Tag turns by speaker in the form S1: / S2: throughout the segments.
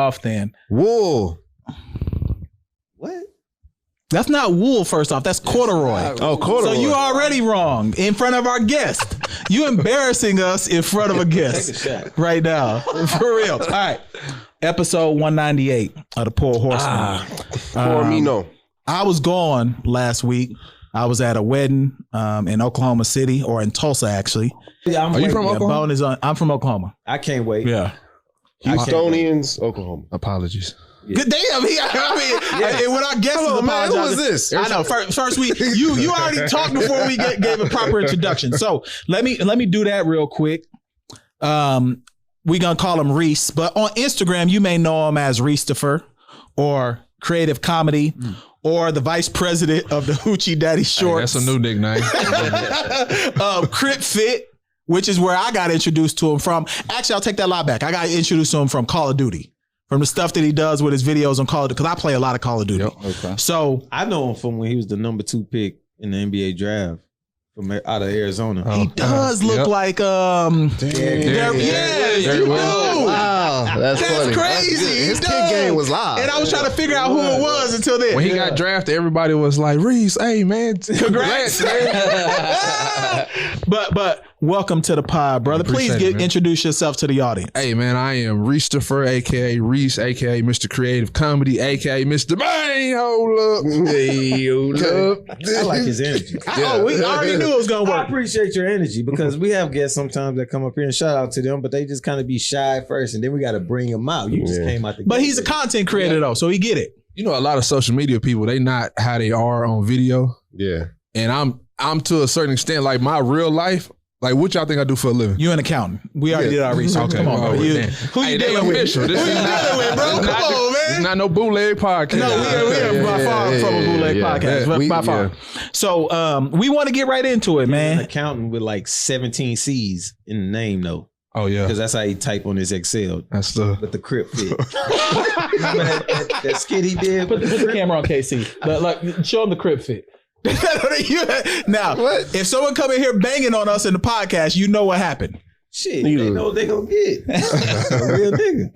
S1: off then.
S2: Wool.
S3: What?
S1: That's not wool, first off. That's corduroy.
S2: Oh, corduroy.
S1: So you already wrong in front of our guest. You embarrassing us in front of a guest right now. For real. All right. Episode 198 of the Pour Horsemen.
S2: Pour me no.
S1: I was gone last week. I was at a wedding in Oklahoma City, or in Tulsa, actually.
S3: Yeah,
S1: Are you from Oklahoma? I'm from Oklahoma.
S3: I can't wait.
S1: Yeah.
S2: Houstonians, Oklahoma.
S4: Apologies.
S1: Yeah. Good damn. And when our guest is apologizing,
S2: who is this?
S1: I know. First you already talked before we gave a proper introduction. So let me do that real quick. We gonna call him Reese, but on Instagram you may know him as Reesetopher or Creative Comedy or the vice president of the Hoochie Daddy Shorts.
S4: Hey, that's a new nickname.
S1: Crip Fit, which is where I got introduced to him from. Actually, I'll take that lie back. I got introduced to him from Call of Duty. From the stuff that he does with his videos on Call of Duty, because I play a lot of Call of Duty.
S4: Yep, okay.
S1: So
S3: I know him from when he was the number 2 pick in the NBA draft from out of Arizona.
S1: He does look like you do.
S2: Wow, that's funny.
S1: Crazy.
S2: His kick game was live.
S1: And I was trying to figure out who it was until then.
S4: When he got drafted, everybody was like, Reese, hey man,
S1: Congrats. But welcome to the pod, brother. Please introduce yourself to the audience.
S4: Hey man, I am Reesetopher, aka Reese, aka Mr. Creative Comedy, aka Mr. Bang. Hold up. Hey, hold up.
S3: I like his energy.
S1: Oh, we already knew it was gonna
S3: I
S1: work.
S3: appreciate your energy, because we have guests sometimes that come up here, and shout out to them, but they just kind of be shy at first, and then we got to bring them out. You just came out the
S1: But
S3: gate.
S1: he's a content creator though, so he get it.
S4: You know, a lot of social media people, they not how they are on video.
S2: Yeah.
S4: And I'm to a certain extent, like my real life, like what y'all think I do for a living?
S1: You an accountant. We already did our research.
S4: Okay,
S1: Come on, bro.
S4: who you
S1: dealing with?
S4: official. This
S1: Who you dealing with, bro? Come on, man.
S4: It's not no bootleg podcast.
S1: No, we are by far from a bootleg podcast. By far. So we want to get right into it,
S3: He's
S1: man.
S3: an accountant with like 17 C's in the name, though.
S4: Oh yeah,
S3: Because that's how he type on his Excel.
S4: that's the.
S3: With the Crip Fit. Remember that skit he did?
S1: Put the camera on KC. Like, show him the Crip Fit. Now, if someone come in here banging on us in the podcast, you know what happened.
S3: Shit, they know what they gonna get. A real nigga.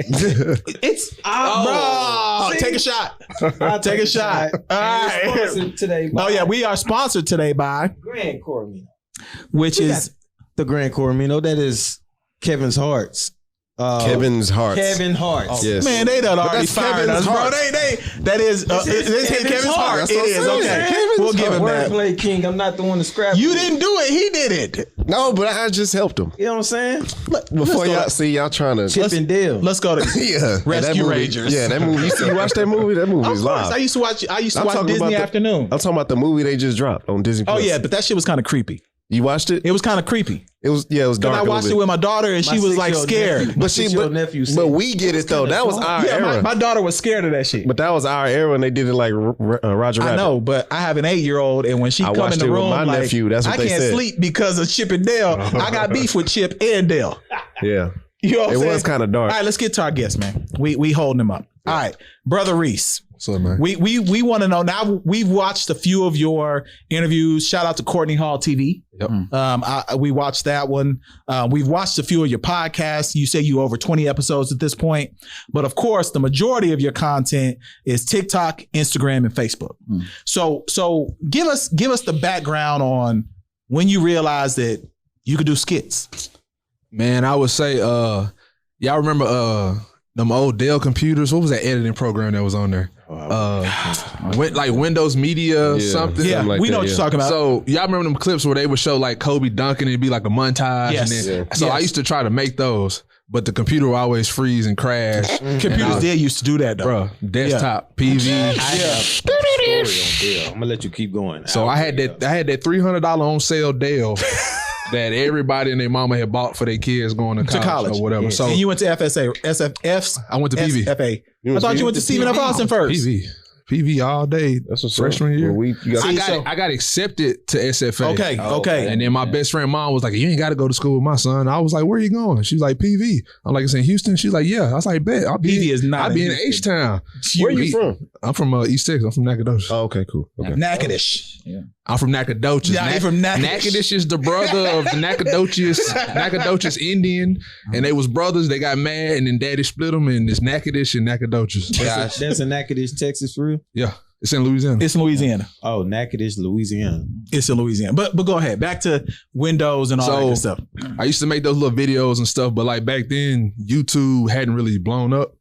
S1: It's bro. Take a shot.
S3: I'll
S1: Take a shot. All right.
S3: Sponsored today by
S1: Oh yeah, we are sponsored today by
S3: Grand Coromino.
S1: which is
S3: The Grand Coromino. That is Kevin's Hearts.
S2: Kevin's Hearts.
S3: Kevin Hearts.
S2: Yes.
S1: man. They done already
S2: that's
S1: fired
S2: Kevin's
S1: us, bro.
S2: Heart.
S1: That is Kevin's Heart.
S2: That's
S1: It
S2: what I'm
S1: is
S2: saying.
S1: okay.
S2: Kevin's
S1: We'll give him that.
S3: Wordplay King. I'm not the one to scrap.
S1: You didn't do it. He did it.
S2: No, but I just helped him.
S3: You know what I'm saying?
S2: Before y'all see y'all trying to
S3: Chip and Dale.
S1: Let's go to
S2: yeah,
S1: Rescue
S2: that movie,
S1: Rangers.
S2: Yeah, that movie. You watch that movie? That movie
S1: Of
S2: is
S1: course,
S2: live.
S1: I used to watch
S2: I'm talking
S1: Disney
S2: about
S1: Afternoon.
S2: I'm talking about the movie they just dropped on Disney+.
S1: Oh yeah, but that shit was kind of creepy.
S2: You watched it?
S1: It was kind of creepy.
S2: It was dark.
S1: I watched it with my daughter and she was like scared.
S2: But we get it though. That was our era.
S1: My daughter was scared of that shit.
S2: But that was our era, and they did it like Roger Rabbit.
S1: I know, but I have an 8-year-old, and when she come in the room,
S2: my
S1: like,
S2: nephew. That's what
S1: I
S2: they
S1: can't
S2: said.
S1: sleep because of Chip and Dale. I got beef with Chip and Dale.
S2: Yeah,
S1: You know what I'm
S2: it
S1: saying?
S2: was kind of dark.
S1: All right, let's get to our guest, man. We holding him up. All right, brother Reese.
S4: What's up, man?
S1: We want to know now. We've watched a few of your interviews. Shout out to Courtney Hall TV.
S4: Yep.
S1: We watched that one. We've watched a few of your podcasts. You say you over 20 episodes at this point, but of course, the majority of your content is TikTok, Instagram, and Facebook. So give us the background on when you realized that you could do skits.
S4: Man, I would say, y'all remember them old Dell computers? What was that editing program that was on there? Like Windows Media something.
S1: Yeah,
S2: like
S1: we
S2: that,
S1: know what you're talking about.
S4: So y'all remember them clips where they would show like Kobe dunking and it'd be like a montage?
S1: Yes.
S4: And then, so I used to try to make those, but the computer would always freeze and crash.
S1: Computers did used to do that though.
S4: Bro, desktop, PV.
S3: I'm gonna let you keep going.
S4: So I had that $300 on sale Dell that everybody and their mama had bought for their kids going to college or whatever.
S1: Yeah.
S4: So
S1: and you went to FSA, SFFs.
S4: I went to PV.
S1: FA. I thought you went to Stephen F. Austin first.
S4: PV. PV all day.
S2: That's what's
S4: freshman
S2: up.
S4: year.
S2: Well,
S4: I got accepted to SFA.
S1: Okay.
S4: And then my best friend mom was like, you ain't got to go to school with my son. I was like, where are you going? She was like, PV. I'm like, it's in Houston. She's like, yeah. I was like, bet.
S1: PV is not.
S4: I'll be in H-Town.
S2: Where you from?
S4: I'm from East Texas. I'm from Nacogdoches.
S2: Oh, okay, cool. Okay.
S1: Natchitoches.
S5: Yeah.
S4: I'm from Nacogdoches.
S1: Yeah, I'm from Natchitoches.
S4: Nacogdoches is the brother of the Nacogdoches Indian, and they was brothers. They got mad, and then Daddy split them, and it's Nacogdoches and Nacogdoches.
S3: That's in Natchitoches, Texas, for real?
S4: Yeah, it's in Louisiana.
S1: It's in Louisiana.
S3: Oh, Natchitoches, Louisiana.
S1: It's in Louisiana. But go ahead. Back to Windows and all that good stuff.
S4: I used to make those little videos and stuff, but like back then, YouTube hadn't really blown up.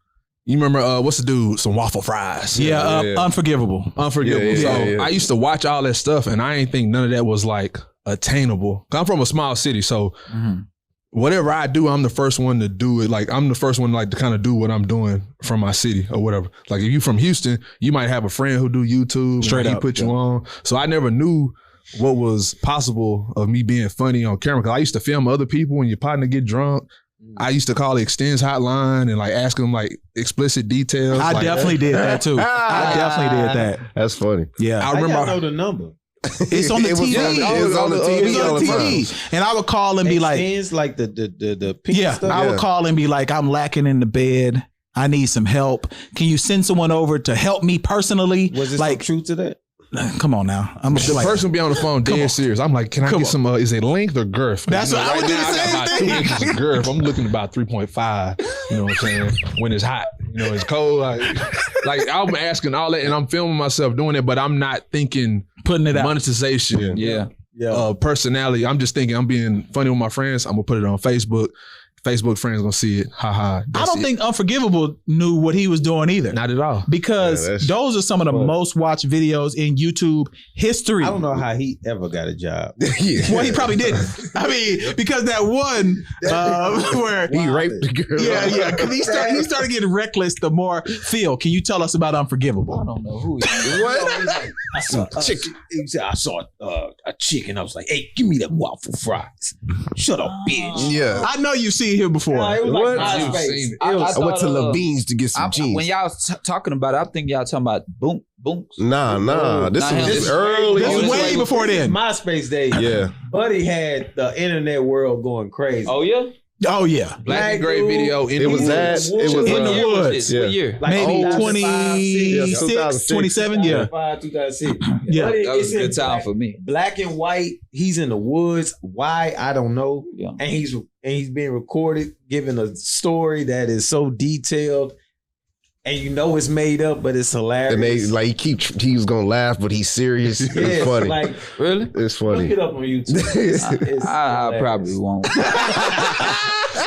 S4: You remember what's the dude? Some waffle fries.
S1: Yeah, Unforgivable.
S4: Unforgivable.
S2: Yeah.
S4: I used to watch all that stuff, and I ain't think none of that was like attainable. I'm from a small city, so whatever I do, I'm the first one to do it. Like I'm the first one like to kind of do what I'm doing from my city or whatever. Like if you from Houston, you might have a friend who do YouTube.
S1: Straight
S4: and
S1: up,
S4: he put you on. So I never knew what was possible of me being funny on camera. Cause I used to film other people when your partner get drunk. I used to call the Extends hotline and like ask them like explicit details.
S1: I definitely did that too. I definitely did that.
S2: That's funny.
S1: Yeah.
S4: I remember.
S3: I know the number.
S1: It's on the TV.
S2: It was on the TV.
S1: It was on the TV. And I would call and be like,
S3: Extends like the pink stuff.
S1: I would call and be like, I'm lacking in the bed. I need some help. Can you send someone over to help me personally?
S3: Was it
S1: like
S3: some truth to that?
S1: Come on now. I'm
S4: The
S1: like,
S4: person be on the phone dead serious. I'm like, can I get some, is it length or girth?
S1: That's what I would do the
S4: I got
S1: same
S4: about
S1: thing.
S4: 2 inches of girth. I'm looking about 3.5. You know what I'm saying? When it's hot, you know, it's cold. Like I'm asking all that and I'm filming myself doing it, but I'm not thinking
S1: putting it out.
S4: monetization.
S5: Yeah.
S4: Personality. I'm just thinking I'm being funny with my friends. I'm gonna put it on Facebook. Facebook friends gonna see it. Ha ha.
S1: I don't think Unforgivable knew what he was doing either.
S4: Not at all.
S1: Because those are some of the most watched videos in YouTube history.
S3: I don't know how he ever got a job.
S1: Well, he probably didn't. I mean, because that one where
S2: He raped the girl.
S1: yeah, because he started getting reckless. The more Phil, can you tell us about Unforgivable?
S5: I don't know who he is.
S3: What? I saw a chick and I was like, hey, give me them waffle fries. Shut up, bitch.
S2: Yeah.
S1: I know you've seen him before.
S3: No, it was
S2: What?
S3: like
S4: You've
S3: MySpace.
S4: seen it.
S3: It was-
S2: I went to
S5: thought,
S2: Levine's to get some jeans.
S5: When y'all was talking about it, I think y'all talking about boom.
S2: Nah. This
S5: Nah, him.
S2: is early.
S1: This is
S2: on.
S1: way before then.
S3: MySpace days.
S2: Yeah.
S3: Buddy had the internet world going crazy.
S5: Oh yeah.
S1: Oh yeah,
S4: Black and Gray
S3: dude.
S4: video.
S2: It was that. It was
S1: In the
S5: What
S1: woods.
S5: was this?
S2: Yeah.
S5: What year?
S3: Like
S1: maybe
S3: 2005,
S1: 26, 27. Yeah,
S3: 2005, 2006.
S1: Yeah.
S3: Buddy,
S5: That was
S3: it's
S5: a
S3: in
S5: good time
S3: black-
S5: for me.
S3: Black and white. He's in the woods. Why? I don't know.
S5: Yeah.
S3: And he's being recorded, giving a story that is so detailed, and you know it's made up, but it's hilarious.
S2: And they like he was gonna laugh, but he's serious. It's
S3: yeah,
S2: funny.
S3: like
S5: Really?
S2: It's
S3: look
S2: funny.
S3: it up on YouTube. It's
S5: I
S3: hilarious.
S5: probably won't.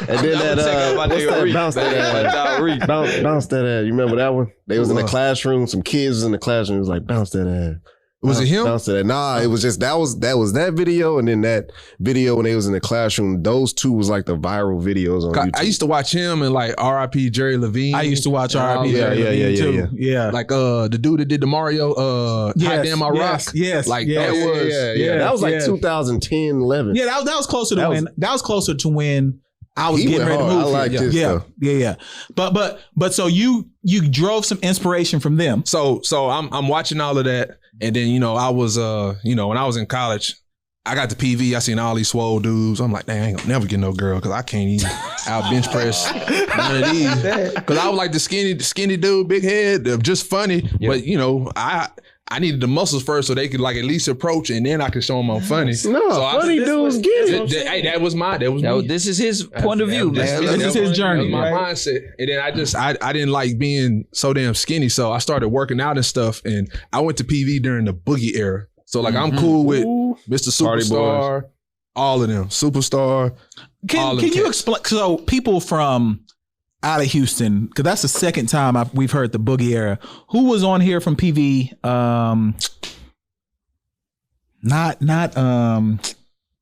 S2: And then that what's that bounce that ass. Bounce that ass. You remember that one? They was in the classroom. Some kids was in the classroom. It was like bounce that ass.
S4: Was it him?
S2: Bounce that ass. Nah, it was just that was that video, and then that video when they was in the classroom. Those two was like the viral videos on YouTube.
S4: I used to watch him and like R.I.P. Jerry Levine.
S1: I used to watch R.I.P.
S2: Yeah, yeah.
S1: Yeah,
S4: like the dude that did the Mario Hot Damn I Rock.
S1: Yes,
S4: Like
S1: yes.
S4: that was
S2: yeah. That was like
S1: yes.
S2: 2010, 11.
S1: Yeah, that was closer to that was closer to when I was
S2: He
S1: getting
S2: went
S1: ready to
S2: hard.
S1: move.
S2: I like
S1: here.
S2: this
S1: yeah,
S2: stuff.
S1: yeah. But so you drove some inspiration from them.
S4: So I'm watching all of that, and then I was when I was in college, I got the PV. I seen all these swole dudes. I'm like, dang, I ain't gonna never get no girl because I can't even out bench press none of these. Because I was like the skinny dude, big head, just funny.
S5: Yeah.
S4: But I needed the muscles first so they could like at least approach, and then I could show them I'm funny.
S2: No,
S4: So
S2: funny dudes get it.
S4: Hey, that was me.
S5: This is his point of view, man.
S1: This is his journey.
S4: That was my
S3: right?
S4: mindset. And then I didn't like being so damn skinny. So I started working out and stuff. And I went to PV during the boogie era. So like I'm cool with Mr.
S2: Party
S4: Superstar, all of them. Superstar. all
S1: Can
S4: them
S1: you
S4: cats.
S1: explain? So people from out of Houston, because that's the second time we've heard the boogie era. Who was on here from PV? Not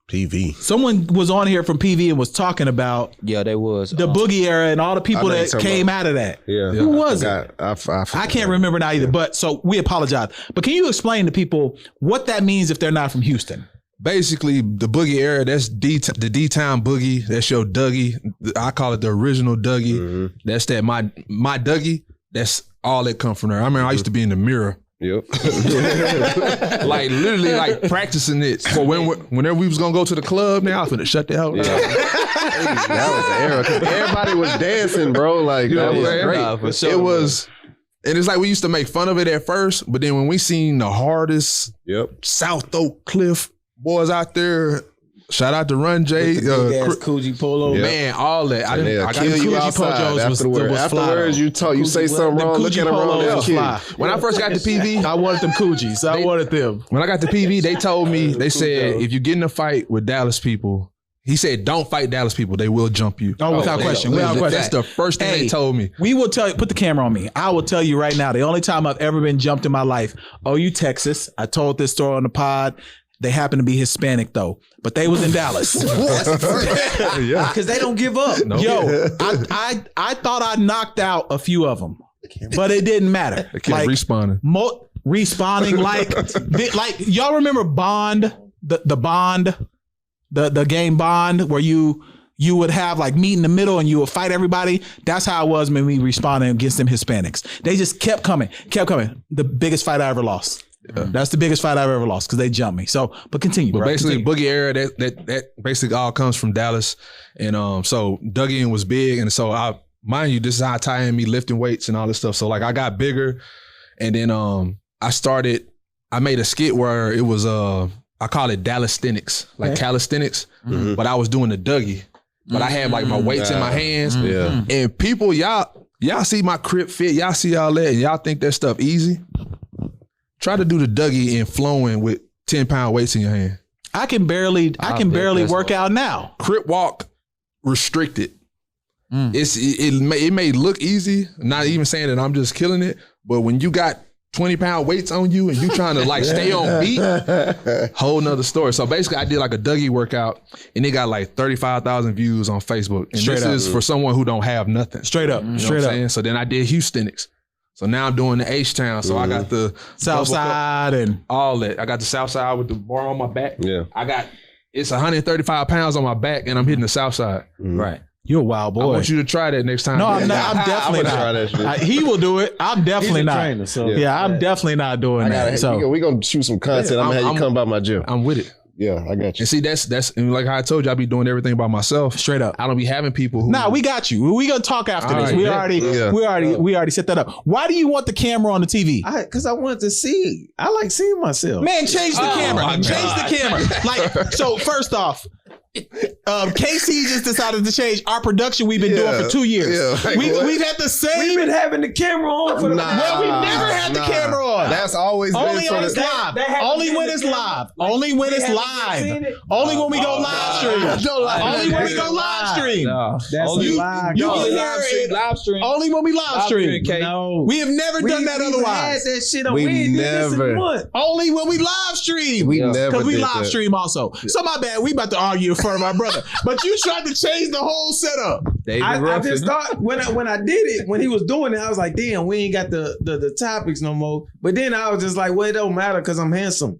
S2: PV.
S1: someone was on here from PV and was talking about
S5: Yeah, they was.
S1: the boogie era and all the people
S2: I know you're
S1: that
S2: talking
S1: came
S2: about.
S1: out of that.
S2: Yeah.
S1: Who was it?
S2: I
S1: I can't remember now either. But so we apologize. But can you explain to people what that means if they're not from Houston?
S4: Basically, the boogie era, that's the D-Town boogie. That's your Dougie. I call it the original Dougie.
S2: Mm-hmm.
S4: That's that my Dougie. That's all that come from there. I remember I used to be in the mirror.
S2: Yep.
S4: Like literally like practicing it for whenever we was gonna go to the club. Now I was finna shut the hell down.
S2: That was the era. 'Cause everybody was dancing, bro. Like that was great.
S5: Nah, for sure,
S4: It was, and it's like we used to make fun of it at first, but then when we seen the hardest South Oak Cliff boys out there, shout out to Run J,
S3: Big ass Coogee polo.
S4: man, all that. I
S2: They'll
S4: got
S2: kill
S4: the
S2: you
S4: Coogee
S2: outside
S4: Pojos
S2: afterwards.
S1: was fly,
S2: Afterwards, you say something wrong. Look at them around
S1: Polos
S2: that
S1: was
S2: kid.
S1: fly.
S4: When I first got to PV,
S1: I wanted them Coogies. I wanted them.
S4: when I got to PV, they told me, they said, if you get in a fight with Dallas people, he said, don't fight Dallas people. They will jump you.
S1: Oh, without question. Without question.
S4: That's the first thing they told me.
S1: We will tell you, put the camera on me. I will tell you right now, the only time I've ever been jumped in my life, OU Texas. I told this story on the pod. They happen to be Hispanic though, but they was in Dallas.
S3: Because they don't give up.
S4: No.
S1: Yo, I thought I knocked out a few of them, but it didn't matter.
S4: They kept respawning.
S1: Respawning like y'all remember Bond, the Bond, the game Bond, where you would have like meet in the middle and you would fight everybody. That's how it was when we responded against them Hispanics. They just kept coming. The biggest fight I ever lost. That's the biggest fight I've ever lost because they jumped me. So, but continue.
S4: But
S1: bro.
S4: basically,
S1: Continue.
S4: Boogie era, that basically all comes from Dallas. And so Dougie was big. And so mind you, this is how I tie in me lifting weights and all this stuff. So like I got bigger and then I made a skit where it was, I call it Dallasthenics, like calisthenics, but I was doing the Dougie. But I had like my weights in my hands.
S2: Yeah.
S4: And people, y'all see my crib fit, y'all see all that, and y'all think that stuff easy. Try to do the Dougie and flowing with 10-pound weights in your hand.
S1: I can barely work out now.
S4: Crip walk restricted. It may look easy, not even saying that I'm just killing it, but when you got 20-pound weights on you and you trying to like stay on beat, whole nother story. So basically I did like a Dougie workout and it got like 35,000 views on Facebook. And
S1: Straight
S4: this
S1: up.
S4: is for someone who don't have nothing.
S1: Straight up.
S4: You know
S1: Straight
S4: what I'm
S1: up.
S4: saying? So then I did Houstonics. So now I'm doing the H-Town. So I got the
S1: South
S4: double cup,
S1: side and
S4: all that. I got the South side with the bar on my back.
S2: Yeah.
S4: It's 135 pounds on my back and I'm hitting the South side.
S5: Right.
S1: you're a wild boy.
S4: I want you to try that next time.
S1: No, I'm not. I'm definitely
S2: try that
S1: not.
S2: shit.
S1: He will do it. I'm definitely
S3: He's a
S1: not.
S3: trainer, so
S1: Yeah, I'm definitely not doing that. So
S2: we gonna shoot some content. I'm gonna have you come by my gym.
S4: I'm with it.
S2: Yeah, I got you.
S4: And see, that's and like how I told you, I be doing everything by myself.
S1: straight up.
S4: I don't be having people who.
S1: Nah, we got you. We gonna talk after
S4: All
S1: this.
S4: right,
S1: We already set that up. Why do you want the camera on the TV?
S3: because I wanted to see. I like seeing myself.
S1: Man, change the camera.
S4: my
S1: Change
S4: God.
S1: the camera. Like, so first off, KC just decided to change our production we've been doing for 2 years.
S2: Yeah, like what?
S1: We've had the same.
S3: We've been having the camera on for the
S1: Well, we've never had the camera on.
S2: That's always
S1: Only
S2: been for
S1: when
S2: the
S1: it's live.
S3: that haven't
S1: Only
S3: been
S1: when
S3: the
S1: it's
S3: camera.
S1: live. Only when it's live. Only when we go live stream. Only when we go live stream.
S5: No.
S3: That's
S1: Only-
S3: live.
S1: you
S3: No,
S1: can
S3: live
S1: hear
S3: stream.
S1: it.
S5: Live stream.
S1: Only when we live stream.
S5: stream,
S3: No.
S1: We have never done that
S3: We've
S1: otherwise.
S3: had that shit on.
S2: We
S3: We ain't did this in
S2: never-
S3: a month.
S1: Only when we live stream.
S2: We never
S1: Because we
S2: did
S1: live
S2: that.
S1: stream also. So my bad. We about to argue in front of our brother. But you tried to change the whole setup.
S5: David
S3: I
S5: Ruffin.
S3: just thought when I did it, when he was doing it, I was like, damn, we ain't got the topics no more. But then I was just like, well, it don't matter because I'm handsome.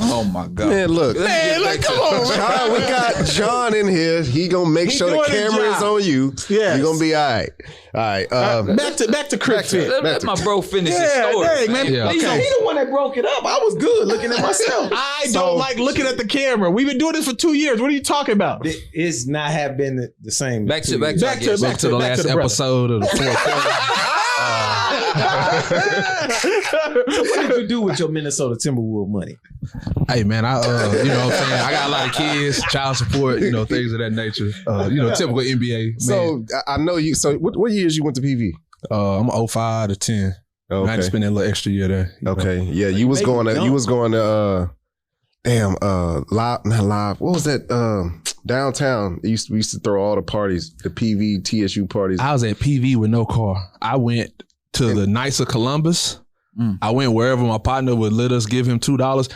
S5: Oh my God.
S2: Man, look.
S1: Man, like, come on, man.
S2: John, we got John in here. He gonna make
S1: He
S2: sure the
S1: doing his
S2: camera is
S1: job.
S2: on you.
S1: Yes.
S2: You're gonna be all right. All right.
S1: Back to Crip Fit.
S5: Let my bro finish his
S1: Yeah,
S5: story.
S1: dang, man.
S4: Yeah.
S3: He the one that broke it up. I was good looking at myself.
S1: I don't like looking at the camera. We've been doing this for 2 years. What are you talking about?
S3: It's not have been the same.
S5: Back to
S1: Back to
S4: Back to the
S1: back
S4: last
S1: to the brother.
S4: episode of the fourth quarter.
S3: What did you do with your Minnesota Timberwolves money?
S4: Hey man, I you know what I'm saying, I got a lot of kids, child support, you know, things of that nature. Typical NBA. Man.
S2: so I know you. So what years you went to PV?
S4: I'm 05 to 10. I had to spend that little extra year there. you know.
S2: Okay. Yeah, you was going to live, not live. What was that? Downtown. We used to throw all the parties, the PV TSU parties.
S4: I was at PV with no car. I went to the Knights of Columbus. I went wherever my partner would let us give him $2.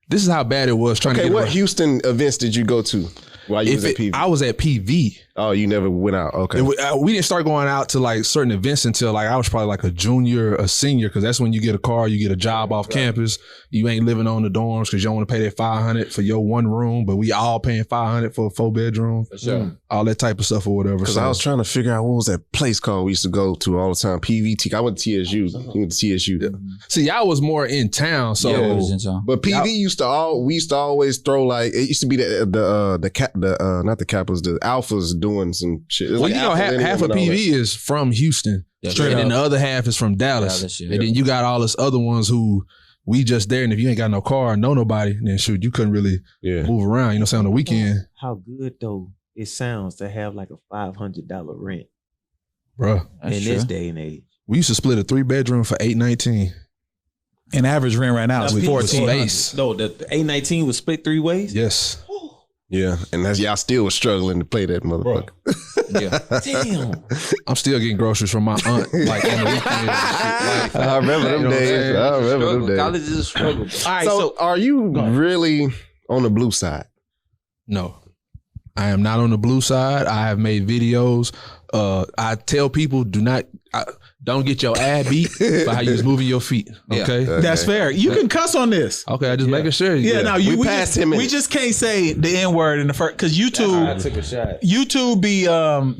S4: This is how bad it was trying to
S2: Okay,
S4: get
S2: what
S4: around.
S2: Houston events did you go to while you was at PV?
S4: I was at PV.
S2: Oh, you never went out. Okay.
S4: We didn't start going out to like certain events until like I was probably like a junior, a senior, because that's when you get a car, you get a job off campus. You ain't living on the dorms because you don't want to pay that $500 for your one room, but we all paying $500 for a 4-bedroom. For sure. All that type of stuff or whatever.
S2: Because I was trying to figure out what was that place called we used to go to all the time. PVT. I went to TSU. You went to TSU.
S4: Yeah. See, y'all was more in town, so.
S5: Yeah, it was in town.
S2: But PV we used to always throw like it used to be not the Kappas, the Alphas doing some shit.
S4: Well,
S2: like
S4: you know, half of PV is from Houston, and then the other half is from Dallas. And then you got all this other ones who we just there, and if you ain't got no car or know nobody, then shoot, you couldn't really move around. You know, say on the weekend.
S3: How good though it sounds to have like a $500 rent,
S4: bro.
S3: In this day and age.
S4: We used to split a 3-bedroom for $819.
S1: And average rent right now is $1,400.
S3: No, the $819 was split 3 ways.
S4: Yes.
S2: Yeah, and that's y'all still was struggling to pay that motherfucker.
S3: Yeah, damn.
S4: I'm still getting groceries from my aunt, like on the weekend. Like,
S2: I remember them days. I remember them days.
S5: College is a struggle.
S3: All right,
S2: so are you really on the blue side?
S4: No, I am not on the blue side. I have made videos. I tell people don't get your ass beat by how you was moving your feet. Okay,
S1: that's fair. You can cuss on this.
S4: Okay, I just making sure.
S1: Yeah, no, we
S2: passed him.
S1: We just can't say the N word in the first because YouTube.
S3: I took a shot.
S1: YouTube be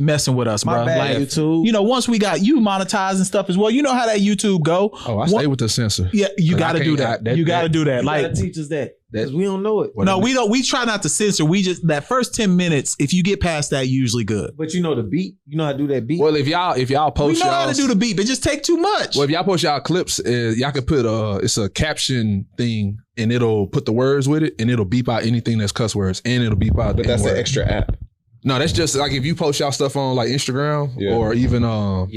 S1: messing with us, bro.
S3: My bad,
S1: like,
S3: YouTube.
S1: You know, once we got you monetized and stuff as well, you know how that YouTube go.
S4: Oh, I stay with the censor.
S1: Yeah, you got to do that. You got to do that.
S3: You
S1: Like,
S3: gotta teach us that. Because we don't know it.
S1: no, we don't. We try not to censor. We just that first 10 minutes. If you get past that, usually good.
S3: But you know the beat. You know how to do that beat.
S4: Well, if y'all post,
S1: We know how to do the beat, but just take too much.
S4: Well, if y'all post y'all clips, y'all can put it's a caption thing, and it'll put the words with it, and it'll beep out anything that's cuss words, and it'll beep out.
S2: But that's an extra app.
S4: No, that's just like if you post y'all stuff on like Instagram or even
S5: on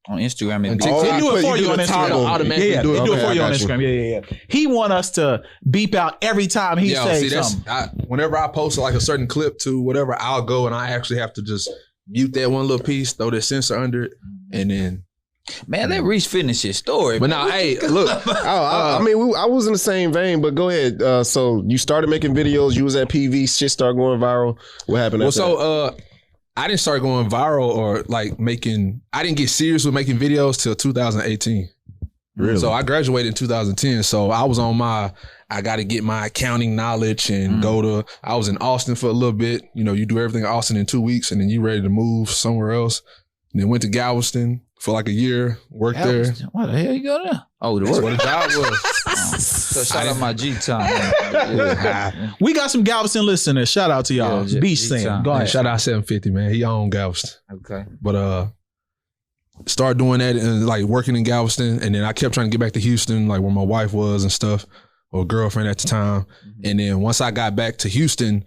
S5: Instagram and
S1: they do it for you on Instagram.
S4: Automatically
S1: they do it for you on Instagram. Yeah. He want us to beep out every time he says something.
S4: Whenever I post like a certain clip to whatever, I'll go and I actually have to just mute that one little piece, throw the sensor under it, and then.
S5: Man, let Reese finish his story.
S4: But now, hey, look.
S2: I mean, I was in the same vein, but go ahead. So you started making videos. You was at PV. Shit started going viral. What happened?
S4: I didn't start going viral or like I didn't get serious with making videos till 2018.
S2: Really?
S4: So I graduated in 2010. So I was on I got to get my accounting knowledge and I was in Austin for a little bit. You know, you do everything in Austin in 2 weeks and then you ready to move somewhere else. And then went to Galveston for like a year, worked there.
S5: Why the hell you go there? Oh, the work.
S4: What the job was.
S5: So shout out my G time.
S1: We got some Galveston listeners. Shout out to y'all. Beach Sam. Go ahead.
S4: Shout out 750, man. He owned Galveston.
S5: Okay.
S4: But started doing that and like working in Galveston, and then I kept trying to get back to Houston, like where my wife was and stuff, or girlfriend at the time. And then once I got back to Houston,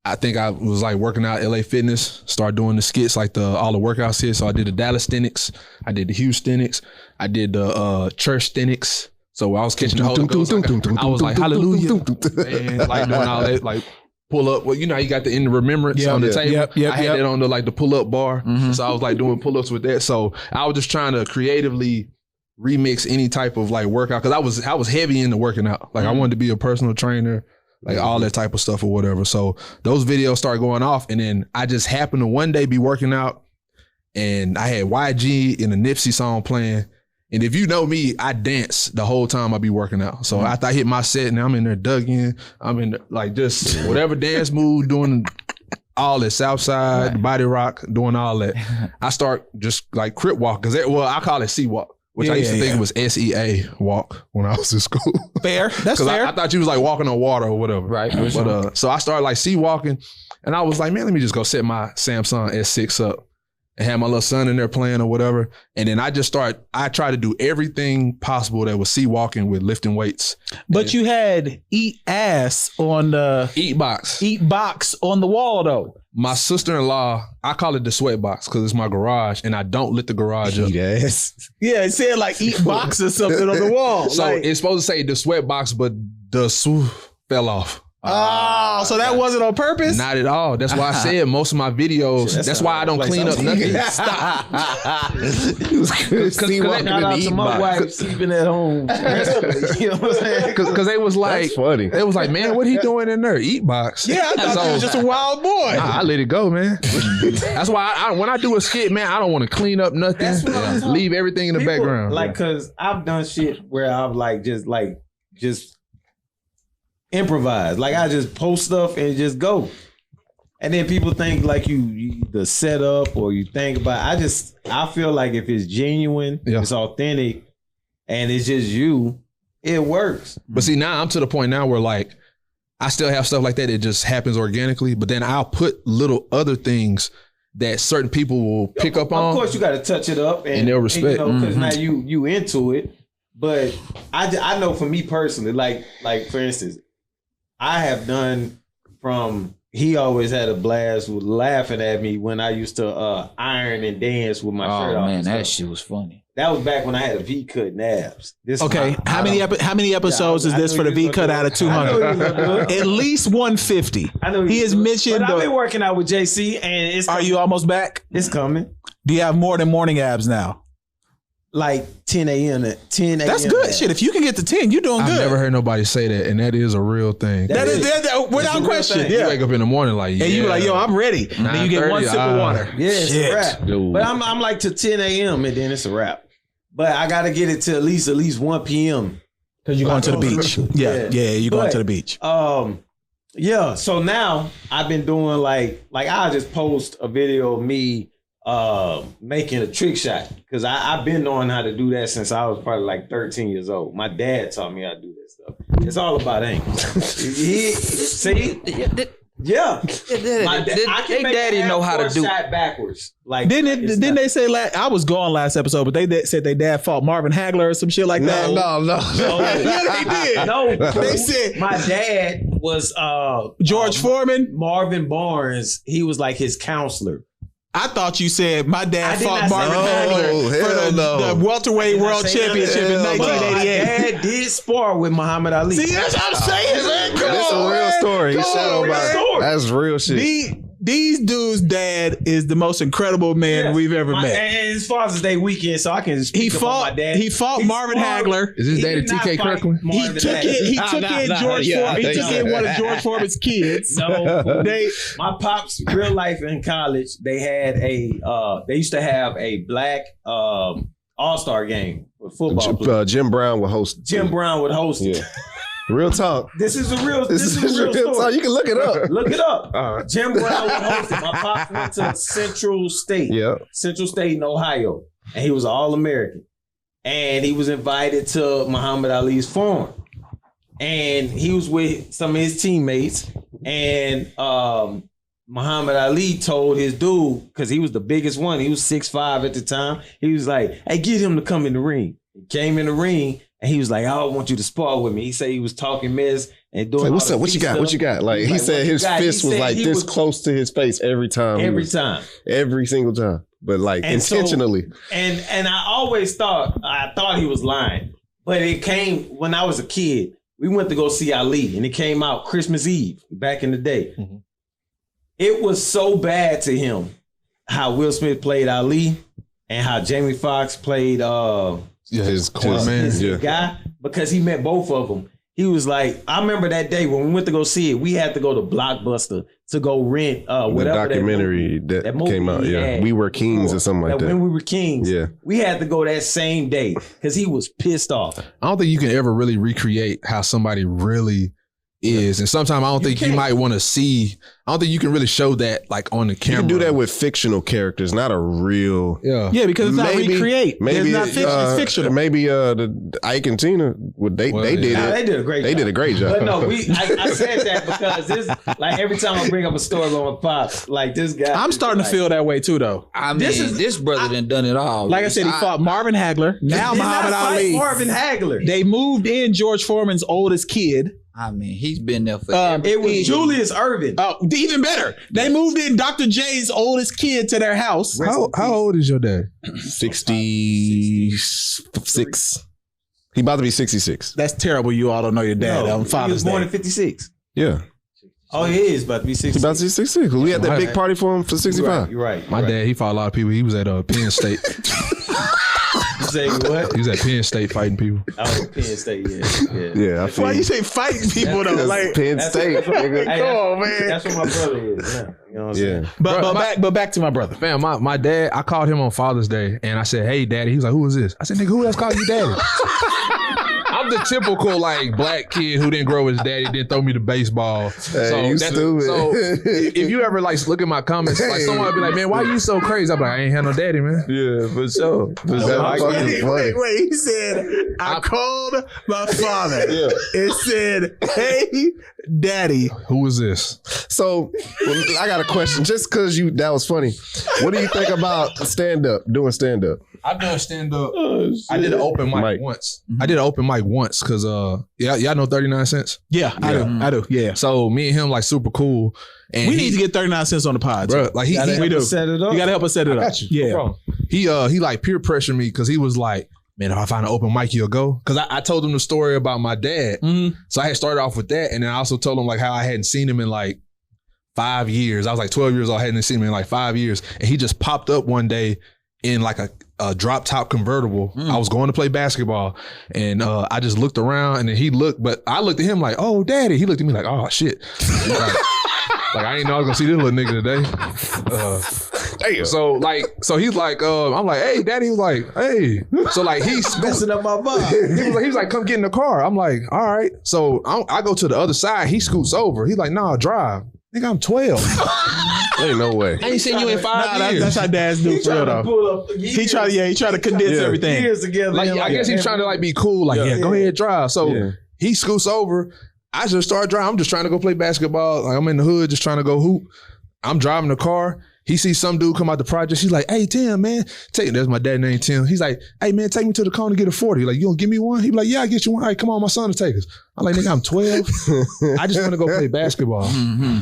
S4: I think I was like working out LA Fitness, started doing the skits, like all the workouts here. So I did the Dallas Stenics, I did the Houstonics, I did the Church Stenics. So I was catching the Holy Ghost. I was like, hallelujah. Man, like doing all that, like pull up. Well, you know how you got the in the remembrance on the table. I had that on the pull up bar. So I was like doing pull ups with that. So I was just trying to creatively remix any type of like workout because I was heavy into working out. Like I wanted to be a personal trainer. Like all that type of stuff or whatever. So those videos started going off, and then I just happened to one day be working out, and I had YG and a Nipsey song playing. And if you know me, I dance the whole time I be working out. So after I hit my set, and I'm in there dug in, I'm in there, like just whatever dance move, doing all that Southside, body rock, doing all that. I start just like crip walk because I call it sea walk. Which I used to think it was SEA walk when I was in school.
S1: Fair. That's fair.
S4: I thought you was like walking on water or whatever. Right. But so I started like sea walking, and I was like, man, let me just go set my Samsung S6 up and have my little son in there playing or whatever. And then I try to do everything possible that was sea walking with lifting weights.
S1: But you had eat ass on the
S4: eat box
S1: on the wall though.
S4: My sister-in-law, I call it the sweat box because it's my garage, and I don't lit the garage up.
S2: Yes.
S1: Yeah, it said like eat box or something on the wall.
S4: So it's supposed to say the sweat box, but the fell off.
S1: Oh, so that wasn't on purpose?
S4: Not at all. That's why I said most of my videos. That's why I don't clean up nothing. Stop.
S3: Shout out to my wife sleeping at home. You know what I'm saying?
S4: Because they was like,
S2: That's funny.
S4: They was like, man, what he doing in there? Eat box.
S1: Yeah, I thought he was just a wild boy.
S4: I let it go, man. That's why I when I do a skit, man, I don't want to clean up nothing. Leave everything in the background.
S3: Like, cause I've done shit where I've just improvise. Like I just post stuff and just go. And then people think like you the setup or you think about I feel like if it's genuine, it's authentic, and it's just you, it works.
S4: But see, now I'm to the point now where like I still have stuff like that. It just happens organically, but then I'll put little other things that certain people will pick up on.
S3: Of course, you got to touch it up and
S4: they'll respect.
S3: Because now you into it. But I know for me personally, like for instance, I have done from. He always had a blast with laughing at me when I used to iron and dance with my shirt off.
S5: Oh man, that shit was funny.
S3: That was back when I had a V-cut abs.
S1: How many episodes is this for the V-cut out of 200? At least 150.
S3: I know
S1: he has mentioned.
S3: But I've been working out with JC, and it's.
S1: Are you almost back?
S3: It's coming.
S1: Do you have more than morning abs now?
S3: Like 10 a.m. at 10 a.m.
S1: That's good. Shit, if you can get to 10, you're doing good.
S4: I've never heard nobody say that, and that is a real thing.
S1: That is without question.
S4: You wake up in the morning like,
S1: and you be like, yo, I'm ready. Then you get one sip of water.
S3: Yeah, it's a wrap.
S2: Dude.
S3: But I'm like to 10 a.m. and then it's a wrap. But I got to get it to at least 1 p.m.
S1: Because you're going to the beach. Yeah, you're going to the beach.
S3: Yeah, so now I've been doing like I'll just post a video of me making a trick shot. Because I've been knowing how to do that since I was probably like 13 years old. My dad taught me how to do that stuff. It's all about angles. See? Yeah.
S5: They daddy know how to do
S3: shot backwards. Like
S1: didn't they say I was gone last episode, but they said their dad fought Marvin Hagler or some shit like that?
S2: No.
S1: Yeah, they did.
S3: No,
S1: they said
S3: my dad was
S1: George Foreman,
S3: Marvin Barnes. He was like his counselor.
S1: I thought you said my dad fought Marvin Hagler for the welterweight world championship in 1988.
S3: My dad did spar with Muhammad Ali.
S1: See, that's what I'm saying, man.
S2: That's a real story. He shadowed about. That's real shit.
S1: These dudes' dad is the most incredible man we've ever met.
S3: And as far as his day weekend, so I can just
S1: he fought Marvin Hagler.
S4: Is his daddy TK Kirkland?
S1: He took in George Foreman. He took in one of George Foreman's kids.
S3: No, my pops, real life in college, they had they used to have a black all-star game with football.
S2: Jim Brown would host.
S3: it.
S2: Yeah. Real talk.
S3: This is a real story.
S2: Talk. You can look it up.
S3: Look it up. Jim Brown would host it. My pops went to Central State.
S2: Yeah.
S3: Central State in Ohio. And he was an All-American. And he was invited to Muhammad Ali's farm. And he was with some of his teammates. And Muhammad Ali told his dude, because he was the biggest one, he was 6'5" at the time. He was like, hey, get him to come in the ring. He came in the ring. And he was like, I don't want you to spar with me. He said he was talking mess and doing.
S2: Like, what's up? What you got? What you got? Like he said, his fist was like this close to his face every time. Every single time, but like intentionally.
S3: And I always thought he was lying, but it came when I was a kid. We went to go see Ali, and it came out Christmas Eve back in the day. Mm-hmm. It was so bad to him how Will Smith played Ali and how Jamie Foxx played.
S2: His
S3: guy, because he met both of them. He was like, I remember that day when we went to go see it, we had to go to Blockbuster to go rent
S2: the documentary that came out. Yeah, We Were Kings or something like that.
S3: When We Were Kings.
S2: Yeah, we
S3: had to go that same day because he was pissed off.
S4: I don't think you can ever really recreate how somebody really is, and sometimes I don't think you might want to see. I don't think you can really show that like on the camera.
S2: You can do that with fictional characters, not a real.
S1: Yeah, because it's not recreate.
S2: Maybe
S1: it's fictional.
S2: Maybe the Ike and Tina, they did it.
S3: They did a great job.
S2: They did a great job.
S3: But no, I said that because this, like every time I bring up a story about my pops, like this guy.
S1: I'm starting to feel that way too, though.
S5: I mean, this brother done it all.
S1: Like I said, he fought Marvin Hagler. Now Muhammad Ali.
S3: Marvin Hagler.
S1: They moved in George Foreman's oldest kid.
S5: I mean, he's been there for
S3: it was Julius Erving.
S1: Oh, even better. They moved in Dr. J's oldest kid to their house.
S4: How old is your dad?
S2: 66. He about to be 66.
S1: That's terrible. You all don't know your dad on Father's
S3: He was born
S1: Day.
S3: in 56.
S2: Yeah.
S3: Oh, he is about to be 66.
S2: He's about to be 66. We had that big party for him for 65.
S3: You're right.
S4: My dad, he fought a lot of people. He was at Penn State.
S3: You say what?
S4: He was at Penn State fighting people.
S3: Oh, Penn State, yeah.
S2: Yeah, I feel
S1: Why you say fighting people though? Like
S2: Penn State. Nigga.
S3: Hey,
S1: come on, man.
S3: That's what my brother is. Yeah. You know what I'm saying?
S1: But back to my brother.
S4: Fam, my dad, I called him on Father's Day and I said, "Hey, Daddy." He was like, "Who is this?" I said, "Nigga, who else called you Daddy?" I'm the typical like black kid who didn't grow with his daddy, didn't throw me the baseball.
S2: Hey, you stupid.
S4: So if you ever like look at my comments, like someone would be like, "Man, why you so crazy?" I'm like, "I ain't had no daddy, man."
S2: Yeah, for sure.
S1: Wait. He said, I called my father. Yeah. It said, "Hey, Daddy."
S4: Who is this?
S2: So I got a question. Just because that was funny. What do you think about doing stand up?
S4: I've done stand up. I did an open mic once. I did an open mic once because y'all know 39 cents.
S1: Yeah, I do. Yeah.
S4: So me and him like super cool. And
S1: we need to get 39 cents on the pod,
S4: bro. Like
S1: we do.
S3: Set it up.
S1: You gotta help us set it up.
S4: Got you.
S1: Yeah.
S4: He like peer pressured me because he was like, "Man, if I find an open mic, you'll go." Because I told him the story about my dad. Mm-hmm. So I had started off with that, and then I also told him like how I hadn't seen him in like 5 years. I was like 12 years old, I hadn't seen him in like 5 years, and he just popped up one day in like a drop top convertible. I was going to play basketball, and I just looked around, and then he looked, but I looked at him like, "Oh, Daddy." He looked at me like, "Oh shit." Like I ain't know I was gonna see this little nigga today. Damn. So he's like, I'm like, "Hey, Daddy." He was like, "Hey." So like he's
S3: messing up my vibe.
S4: He was like, "Come get in the car." I'm like, "All right." So I go to the other side. He scoots over. He's like, "Nah, drive." Nigga, I'm 12.
S2: Ain't no way.
S5: I ain't seen you in 5 years.
S1: That's how dads do for real though. He try to condense everything.
S3: Years together.
S4: Like, I guess he's trying to like be cool. Like, go ahead, drive. So he scoots over. I just start driving. I'm just trying to go play basketball. Like I'm in the hood, just trying to go hoop. I'm driving the car. He sees some dude come out the project. He's like, "Hey, Tim, man, that's my dad named Tim." He's like, "Hey, man, take me to the corner to get a 40. Like, you gonna give me one?" He be like, "Yeah, I get you one." "All right, come on, my son to take us." I'm like, "Nigga, I'm 12. I just want to go play basketball." Mm-hmm.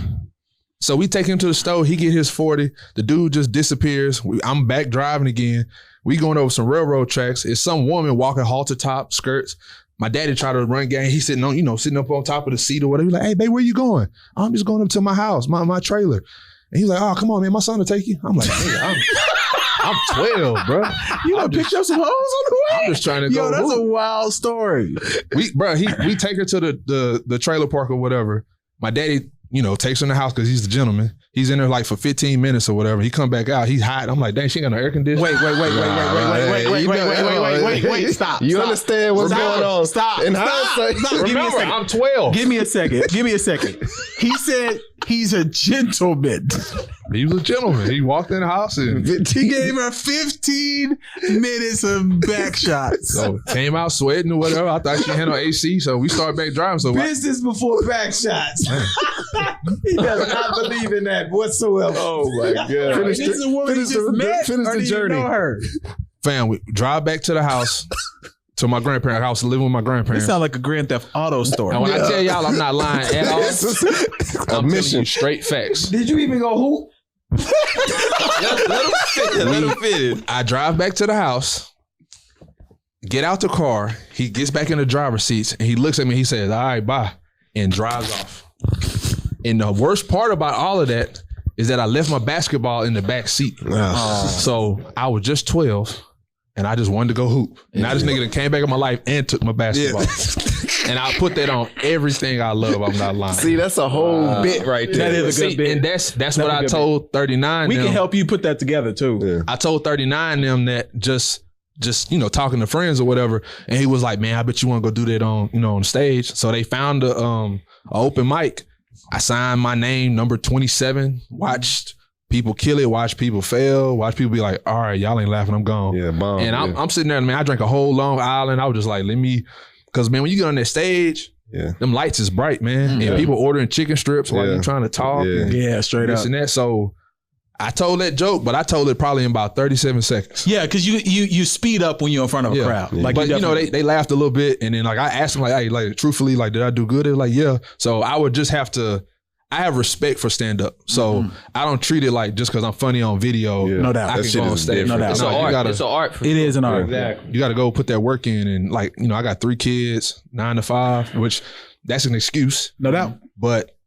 S4: So we take him to the store. He get his 40. The dude just disappears. I'm back driving again. We going over some railroad tracks. It's some woman walking halter top skirts. My daddy tried to run game. He's sitting up on top of the seat or whatever. He's like, "Hey, babe, where you going?" "I'm just going up to my house, my trailer." And he's like, "Oh, come on, man, my son will take you." I'm like, "Nigga, I'm 12, bro.
S1: You gonna pick up some hoes on the way?"
S4: I'm just trying to go.
S1: Yo, that's a wild story.
S4: We take her to the trailer park or whatever. My daddy, takes her in the house because he's the gentleman. He's in there like for 15 minutes or whatever. He come back out. He's hot. I'm like, "Dang, she ain't got no air conditioning."
S1: Wait, stop.
S2: You understand what's going on?
S1: Stop.
S2: In hindsight,
S1: Give me a second.
S4: I'm 12.
S1: Give me a second. He said he's a gentleman.
S4: He was a gentleman. He walked in the house and
S1: he gave her 15 minutes of back shots.
S4: So came out sweating or whatever. I thought she had no AC, so we started back driving. So
S3: business before back shots. He does not believe in that whatsoever.
S2: Oh my God.
S1: This is a woman you just met,
S2: finish
S1: or
S2: the
S1: do
S2: journey.
S1: you know her?
S4: Fam, we drive back to the house, to my grandparents' house, living with my grandparents.
S1: This sounds like a Grand Theft Auto story.
S4: And when I tell y'all I'm not lying at all, I'm telling you straight facts.
S3: Did you even go hoop?
S5: Let him fit it.
S4: I drive back to the house, get out the car. He gets back in the driver's seats and he looks at me. He says, "All right, bye," and drives off. And the worst part about all of that is that I left my basketball in the back seat. So I was just 12 and I just wanted to go hoop. And now this nigga that came back in my life and took my basketball. And I put that on everything I love. I'm not lying.
S2: See, that's a whole bit right there.
S1: That is a good bit.
S4: And that's what I told 39.
S1: We can help you put that together too.
S2: Yeah.
S4: I told 39 them that just talking to friends or whatever, and he was like, "Man, I bet you want to go do that on stage." So they found a open mic. I signed my name, number 27. Watched people kill it, watched people fail, watched people be like, "All right, y'all ain't laughing, I'm gone."
S2: Yeah, bomb.
S4: And I'm sitting there, man. I drank a whole Long Island. I was just like, because man, when you get on that stage, them lights is bright, man, and people ordering chicken strips while you trying to talk.
S1: Yeah, straight up.
S4: And that. So I told that joke, but I told it probably in about 37 seconds.
S1: Yeah, because you speed up when you're in front of a crowd.
S2: Yeah.
S1: Like,
S4: but they laughed a little bit, and then like I asked them like, "Hey, like truthfully, like did I do good?" They're like, "Yeah." So I would just have to. I have respect for stand up, so I don't treat it like just because I'm funny on video.
S1: No doubt,
S4: I can go on stage.
S1: No doubt,
S5: It's an art. It's an art.
S1: It is an art.
S3: Exactly.
S4: You got to go put that work in, and I got 3 kids, 9 to 5, which that's an excuse.
S1: No doubt.
S4: But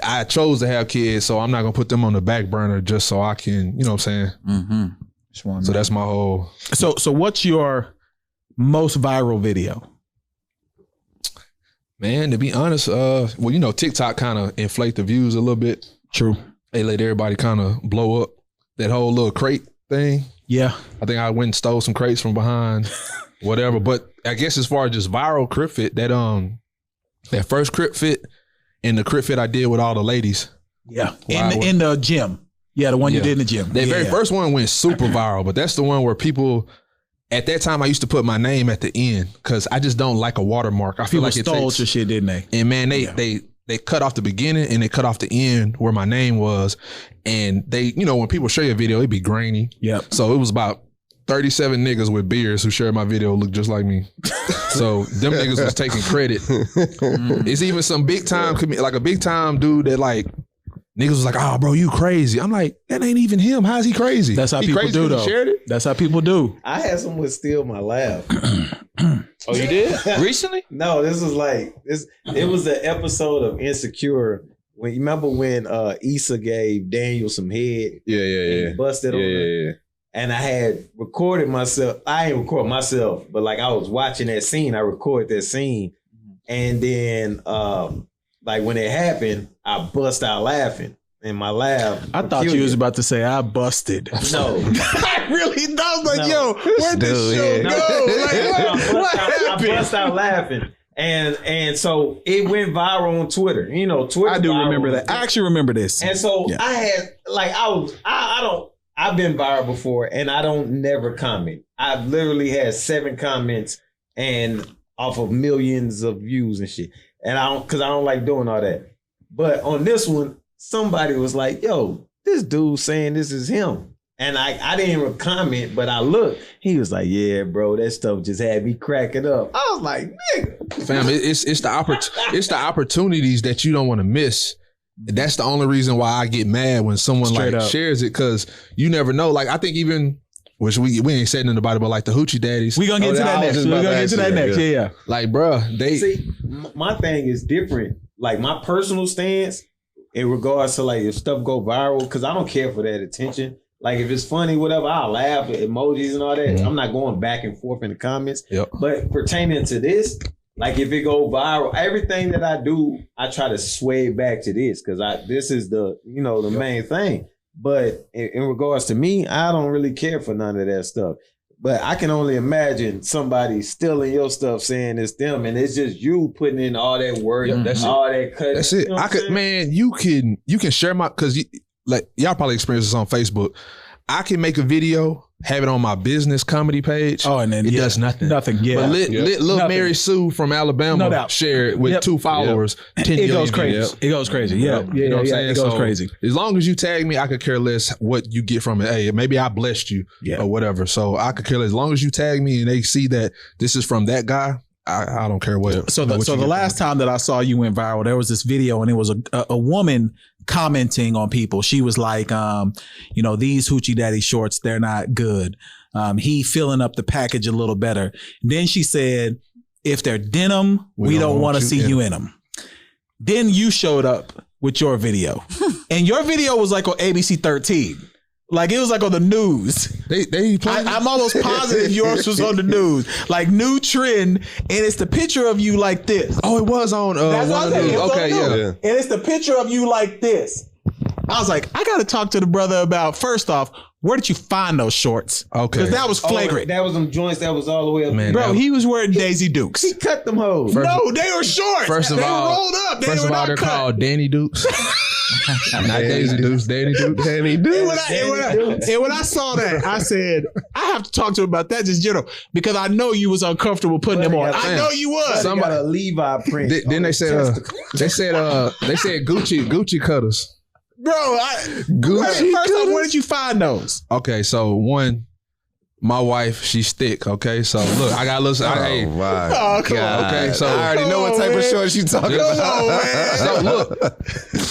S4: I chose to have kids, so I'm not gonna put them on the back burner just so I can, you know what I'm saying?
S1: Mm-hmm.
S4: So that's my whole.
S1: So what's your most viral video?
S4: Man, to be honest, well, you know, TikTok kind of inflate the views a little bit.
S1: True.
S4: They let everybody kind of blow up that whole little crate thing.
S1: Yeah.
S4: I think I went and stole some crates from behind, whatever. But I guess as far as just viral crib fit, that first crib fit and the crib fit I did with all the ladies.
S1: Yeah. In the gym. Yeah, the one you did in the gym.
S4: The very first one went super viral, but that's the one where people, at that time I used to put my name at the end because I just don't like a watermark. I feel like it
S1: stole your shit, didn't they?
S4: And man, they cut off the beginning and they cut off the end where my name was. And they, you know, when people share your video, it'd be grainy.
S1: Yep.
S4: So it was about 37 niggas with beards who shared my video look just like me. So them niggas was taking credit. It's even some big time, like a big time dude that like, niggas was like, oh, bro, you crazy. I'm like, that ain't even him. How's he crazy?
S1: That's how
S4: he
S1: people
S4: crazy
S1: do, though.
S4: He shared it?
S1: That's how people do.
S3: I had someone steal my laugh.
S5: Oh, you did? Recently?
S3: No, this was like this. It was an episode of Insecure. When you remember when Issa gave Daniel some head?
S2: Yeah.
S3: Busted on her. And I had recorded myself. I didn't record myself, but like I was watching that scene. I recorded that scene, and then like when it happened, I bust out laughing. And my laugh.
S1: I thought you was about to say I busted.
S3: No.
S1: I really thought like, yo, where'd this show go? Like, what happened?
S3: I bust out laughing. And so it went viral on Twitter. You know, Twitter.
S1: I do remember that. I actually remember this.
S3: And so I had like I've been viral before and I don't never comment. I've literally had 7 comments and off of millions of views and shit. And I don't like doing all that. But on this one, somebody was like, yo, this dude saying this is him. And I didn't even comment, but I looked. He was like, yeah, bro, that stuff just had me cracking up. I was like, nigga.
S4: Fam, it's the opportunities that you don't want to miss. That's the only reason why I get mad when someone
S1: Straight
S4: like
S1: up.
S4: shares it, because you never know. Like I think even, which we ain't said nothing about it, but like the hoochie daddies.
S1: We gonna get to that next. We gonna get to that next. Yeah.
S4: Like, bruh, they
S3: See, my thing is different. Like my personal stance in regards to like if stuff go viral, because I don't care for that attention. Like if it's funny, whatever, I'll laugh at emojis and all that. I'm not going back and forth in the comments.
S4: Yep.
S3: But pertaining to this, like if it go viral, everything that I do, I try to sway back to this because this is the main thing. But in regards to me, I don't really care for none of that stuff. But I can only imagine somebody stealing your stuff, saying it's them, and it's just you putting in all that work, all that cut.
S4: That's it. I could, man. You can share my, because like y'all probably experience this on Facebook. I can make a video, have it on my business comedy page.
S1: Oh, and then
S4: it does nothing.
S1: Nothing. Yeah.
S4: But little Mary Sue from Alabama shared it with 2 followers. 10
S1: It goes
S4: million
S1: crazy.
S4: views.
S1: It goes crazy. Yeah.
S4: You know what I'm saying?
S1: It goes
S4: So,
S1: crazy.
S4: As long as you tag me, I could care less what you get from it. Hey, maybe I blessed you or whatever. So I could care less. As long as you tag me and they see that this is from that guy, I don't care what.
S1: So the last time that I saw you went viral, there was this video and it was a woman commenting on people. She was like, these hoochie daddy shorts, they're not good. He filling up the package a little better. Then she said, if they're denim, we don't want to see you in them. Then you showed up with your video. And your video was like on ABC 13. Like it was like on the news. I'm almost positive yours was on the news. Like new trend, and it's the picture of you like this.
S4: Oh, it was on one of the news. Okay, yeah.
S1: And it's the picture of you like this. I was like, I got to talk to the brother about, first off, where did you find those shorts? Okay. Because that was flagrant.
S3: That was them joints that was all the way up.
S4: Man,
S1: bro, he was wearing Daisy Dukes.
S3: He cut them hoes.
S1: No, they were shorts.
S4: First of
S1: they
S4: all,
S1: were rolled up.
S4: First of all, they're called Danny Dukes. Not Daisy Dukes, Danny Dukes.
S2: Danny Dukes.
S1: And when I saw that, I said, I have to talk to him about that just general, because I know you was uncomfortable putting them on. I know you was.
S3: Somebody got a Levi print.
S4: Then they said Gucci cutters.
S1: Bro, first off, where did you find those?
S4: Okay, so one, My wife, she's thick, okay? So look, I got a little.
S2: My God.
S4: Okay, so
S2: I already know what type of shorts you talking about.
S4: So look,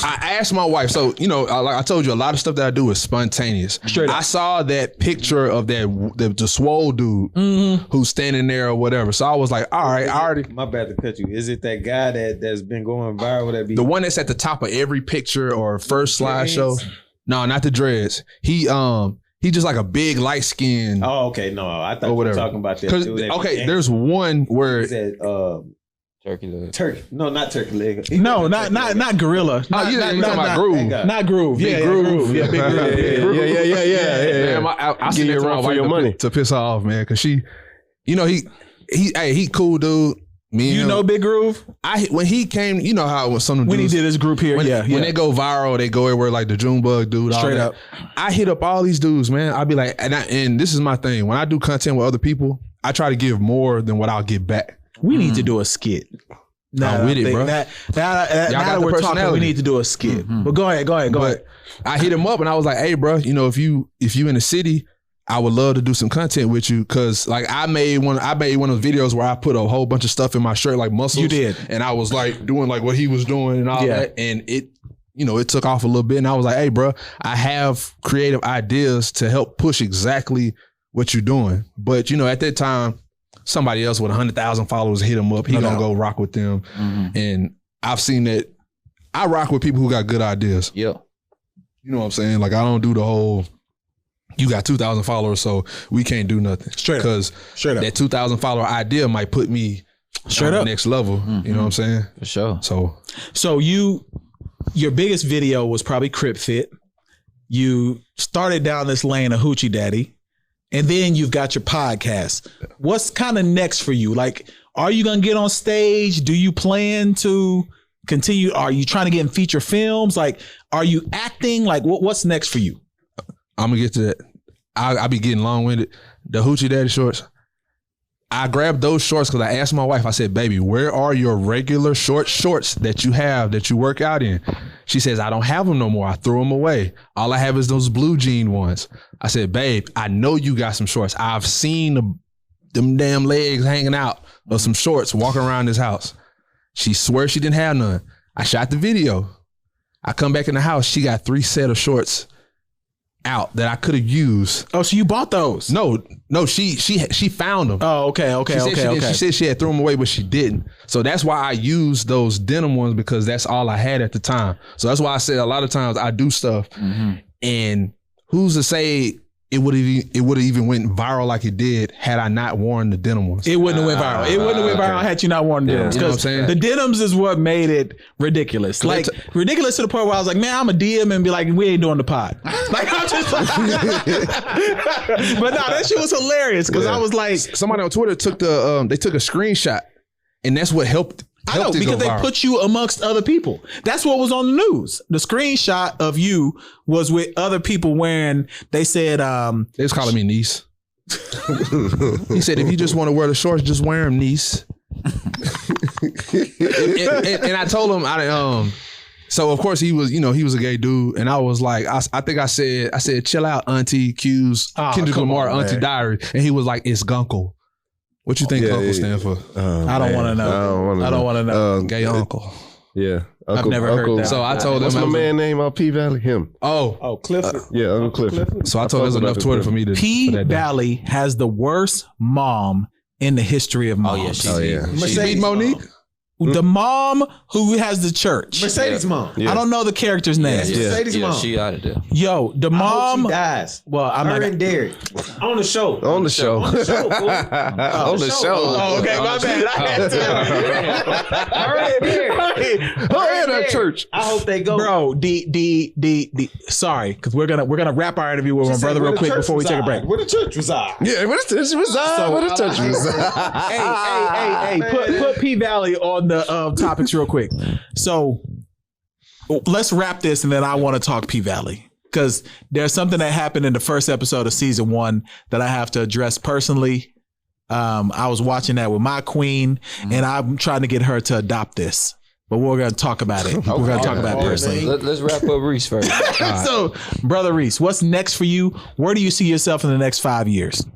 S4: I asked my wife. So like I told you, a lot of stuff that I do is spontaneous.
S1: Straight up.
S4: I saw that picture of the swole dude who's standing there or whatever. So I was like, all right, I already.
S3: My bad to cut you. Is it that guy that's been going viral? That be
S4: The one that's at the top of every picture or first slideshow. No, not the dreads. He just like a big light skin.
S3: Oh, okay. No, I thought you were talking about that.
S4: Okay, there's one where
S5: Turkey leg.
S3: Turkey. No, not turkey leg.
S1: No, not gorilla.
S4: No, you're talking about Groove.
S1: Not Groove.
S4: Big
S1: Yeah,
S4: Groove.
S1: Yeah, Big Groove.
S2: Yeah.
S4: Man, I
S2: Give you a run for your money
S4: to piss her off, man, because she, he cool dude. Me and
S1: You
S4: him,
S1: know Big Groove?
S4: when he came, you know how when some
S1: When he
S4: dudes,
S1: did his group here,
S4: when they go viral, they go everywhere like the Junebug dude. all
S1: Straight
S4: that.
S1: up.
S4: I hit up all these dudes, man. I'd be like, and this is my thing. When I do content with other people, I try to give more than what I'll get back.
S1: We need to do a skit.
S4: I'm with it, bro.
S1: Now
S4: got
S1: that
S4: the
S1: we're talking, we
S4: personality.
S1: need to do a skit. But go ahead.
S4: But I hit him up and I was like, hey, bro, if you in the city, I would love to do some content with you, because like I made one of those videos where I put a whole bunch of stuff in my shirt, like muscles.
S1: You did.
S4: And I was like doing like what he was doing and all that. And it took off a little bit. And I was like, hey, bro, I have creative ideas to help push exactly what you're doing. But at that time, somebody else with 100,000 followers hit him up. He gonna go rock with them. And I've seen that I rock with people who got good ideas.
S5: Yeah.
S4: You know what I'm saying? Like I don't do the whole, you got 2,000 followers, so we can't do nothing.
S1: Straight up.
S4: Because that 2,000 follower idea might put me
S1: Straight
S4: on
S1: up.
S4: the next level. You know what I'm saying?
S5: For sure.
S4: So
S1: your biggest video was probably Crip Fit. You started down this lane of Hoochie Daddy, and then you've got your podcast. What's kind of next for you? Like, are you gonna get on stage? Do you plan to continue? Are you trying to get in feature films? Like, are you acting? Like, what's next for you?
S4: I'm gonna get to that. I'll be getting long-winded. The Hoochie Daddy shorts, I grabbed those shorts because I asked my wife, I said, baby, where are your regular shorts that you have, that you work out in? She says, I don't have them no more. I threw them away. All I have is those blue jean ones. I said, babe, I know you got some shorts. I've seen them damn legs hanging out of some shorts walking around this house. She swears she didn't have none. I shot the video. I come back in the house. She got 3 sets of shorts out that I could have used.
S1: Oh, so you bought those?
S4: No, she found them.
S1: Oh, okay.
S4: She said she had thrown them away, but she didn't. So that's why I used those denim ones, because that's all I had at the time. So that's why I said a lot of times I do stuff, and who's to say it would have even went viral like it did had I not worn the denim ones.
S1: It wouldn't have went viral. It wouldn't have went viral had you not worn the denims.
S4: You know what I'm
S1: Because
S4: saying?
S1: the denims is what made it ridiculous. Like, ridiculous to the point where I was like, man, I'm a DM and be like, we ain't doing the pod. Like, I'm just like, but no, that shit was hilarious because I was like,
S4: somebody on Twitter took they took a screenshot, and that's what helped.
S1: I know, because they put you amongst other people. That's what was on the news. The screenshot of you was with other people wearing, they said,
S4: they was calling me niece. He said, if you just want to wear the shorts, just wear them, niece. and I told him, so of course he was a gay dude, and I was like, I think I said, chill out, Auntie Q's Kendrick Lamar, Auntie man. Diary, and he was like, it's Gunkle. What you think Gunkle stand for?
S1: I don't want to know. I don't want to know.
S4: Gay uncle.
S2: Yeah.
S1: I've never heard that.
S4: So I told him,
S2: what's my man name on P Valley? Him.
S3: Oh, Clifford.
S2: Yeah, Uncle Clifford.
S4: So I told him there's enough Twitter for me to.
S1: P Valley has the worst mom in the history of moms.
S5: Oh yeah,
S4: She beat Monique.
S1: The mom who has the church.
S3: Mercedes' mom.
S1: I don't know the character's name.
S3: Mercedes' mom.
S5: She out of there.
S1: Yo, the mom
S3: she dies.
S1: Well, I'm
S3: her
S1: not.
S3: and Derek on the show.
S2: On the show.
S3: On the show. Fool.
S2: On the show.
S1: Oh, okay, my bad. I had to.
S3: Her and Derek.
S2: Her and her church.
S3: I hope they go.
S1: Bro, sorry, because we're gonna wrap our interview with my brother real quick before we take a break.
S3: Where the church reside?
S2: Yeah, where the church reside? Where the church reside?
S1: Hey, put P Valley on the topics real quick. So let's wrap this, and then I want to talk P Valley, because there's something that happened in the first episode of season 1 that I have to address personally. I was watching that with my queen, and I'm trying to get her to adopt this. But we're going to talk about it. We're going to talk about it personally.
S5: Let's wrap up Reese first.
S1: So, brother Reese, what's next for you? Where do you see yourself in the next 5 years?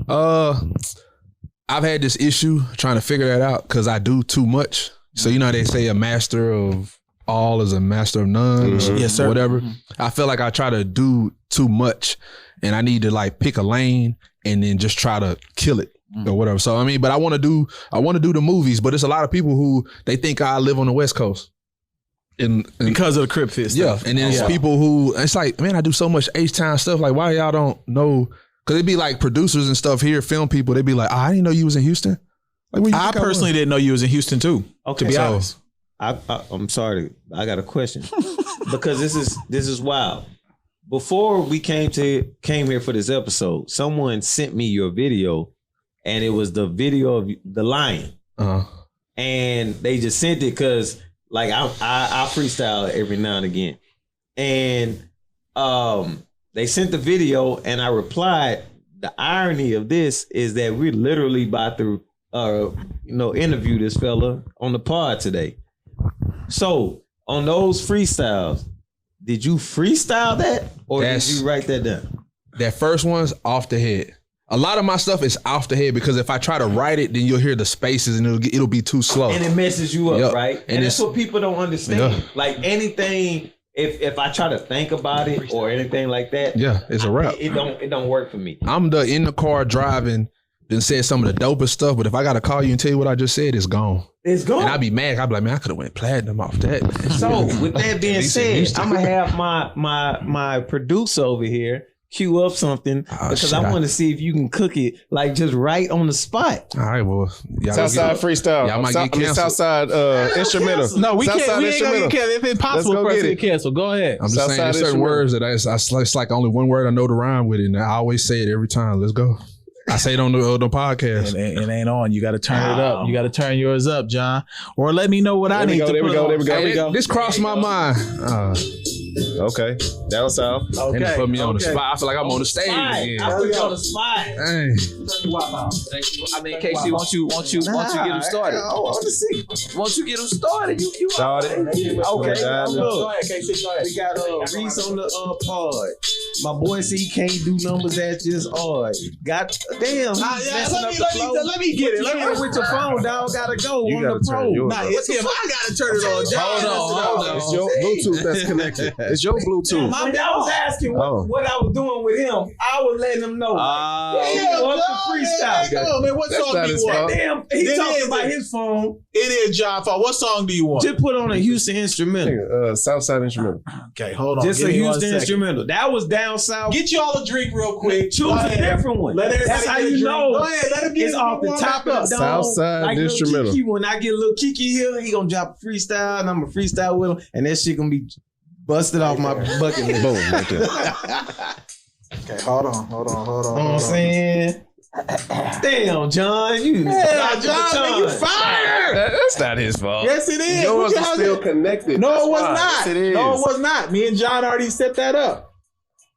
S4: I've had this issue trying to figure that out because I do too much. So you know how they say a master of all is a master of none.
S1: Yes, sir.
S4: Whatever. I feel like I try to do too much, and I need to like pick a lane and then just try to kill it or whatever. So I mean, but I want to do the movies, but it's a lot of people who they think I live on the West Coast. And
S1: because of the Crip Fit stuff.
S4: Yeah, and then it's people who it's like, man, I do so much H-Town stuff. Like, why y'all don't know? Because it'd be like producers and stuff here, film people. They'd be like, I didn't know you was in Houston. Like,
S1: I personally didn't know you was in Houston too.
S3: Okay,
S1: to be honest.
S3: I'm sorry. I got a question because this is wild. Before we came here for this episode, someone sent me your video, and it was the video of the lion, and they just sent it because like I freestyle every now and again, and they sent the video, and I replied. The irony of this is that we're literally about to interview this fella on the pod today. So on those freestyles, did you freestyle that or did you write that down?
S4: That first one's off the head. A lot of my stuff is off the head because if I try to write it, then you'll hear the spaces and it'll be too slow.
S3: And it messes you up, right? And that's what people don't understand.
S4: Yeah.
S3: Like anything, if I try to think about it or anything like that,
S4: it's a wrap.
S3: It don't work for me.
S4: I'm in the car driving, then said some of the dopest stuff, but if I gotta call you and tell you what I just said, it's gone.
S3: It's gone.
S4: And I'd be mad. I'd be like, man, I could have went platinum off that.
S3: So with that being said, I'm gonna have my producer over here cue up something because I want to see if you can cook it like just right on the spot.
S4: All right, well,
S2: Southside freestyle.
S4: Y'all might get canceled.
S2: Southside instrumental.
S1: No, we
S2: Southside
S1: can't. We ain't gonna get canceled. If it's possible for us to get canceled, go ahead.
S4: I'm just saying there's certain words that it's like only one word I know to rhyme with it, and I always say it every time. Let's go. I say it on the podcast.
S1: It ain't on. You got to turn it up. You got to turn yours up, John. Or let me know what I need to put on.
S2: There we go.
S4: This crossed my mind.
S2: Okay. Down south.
S4: Okay. They put me on the spot. I feel like I'm on the stage again.
S3: I put you on the spot.
S4: Hey.
S5: I mean, Casey, won't you get him started?
S2: I want to see.
S5: Won't you get him started? You
S2: started.
S3: Okay.
S2: Go
S3: ahead, Casey. Go ahead. We got Reese on the pod. My boy said he can't do numbers that's just odd. Got damn.
S1: Let me get it. Let me
S3: with your phone, dog. Gotta go on the pro.
S1: Nah, it's him. I gotta turn it on.
S5: Hold on.
S2: It's your Bluetooth that's connected. It's your Bluetooth.
S3: I was asking what I was doing with him. I was letting him know. What's the freestyle?
S1: Come on, man. What song do you want?
S3: Damn, he talking about his phone.
S1: It is John Paul. What song do you want?
S3: Just put on a Houston instrumental.
S2: Southside instrumental.
S1: Okay, hold on.
S3: Just a Houston instrumental. That was down south.
S1: Get y'all a drink real quick.
S3: Choose a different one. That's how you know.
S1: Go ahead, let him get
S3: it's off the top of the dome.
S2: Southside
S3: like
S2: instrumental.
S3: Kiki, when I get a little Kiki here, he gonna drop a freestyle, and I'm gonna freestyle with him, and that shit gonna be busted off my bucket list.
S2: Boom, right there.
S1: Okay, hold on.
S3: You know what I'm saying? Damn, John, you fired.
S2: That's not his fault.
S1: Yes, it is.
S2: Yours is still connected.
S1: No, it was not.
S2: Yes, it is.
S1: No, it was not. Me and John already set that up.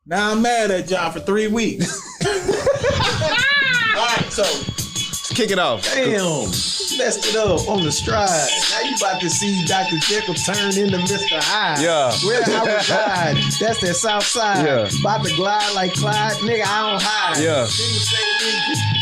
S1: Now I'm mad at John for 3 weeks. All right, so
S2: kick it off.
S3: Damn, messed it up on the stride. Now you about to see Dr. Jekyll turn into Mr. Hyde.
S2: Yeah.
S3: Where I reside, that's that south side.
S2: Yeah.
S3: About to glide like Clyde, nigga, I don't hide.
S2: Yeah.
S3: Niggas say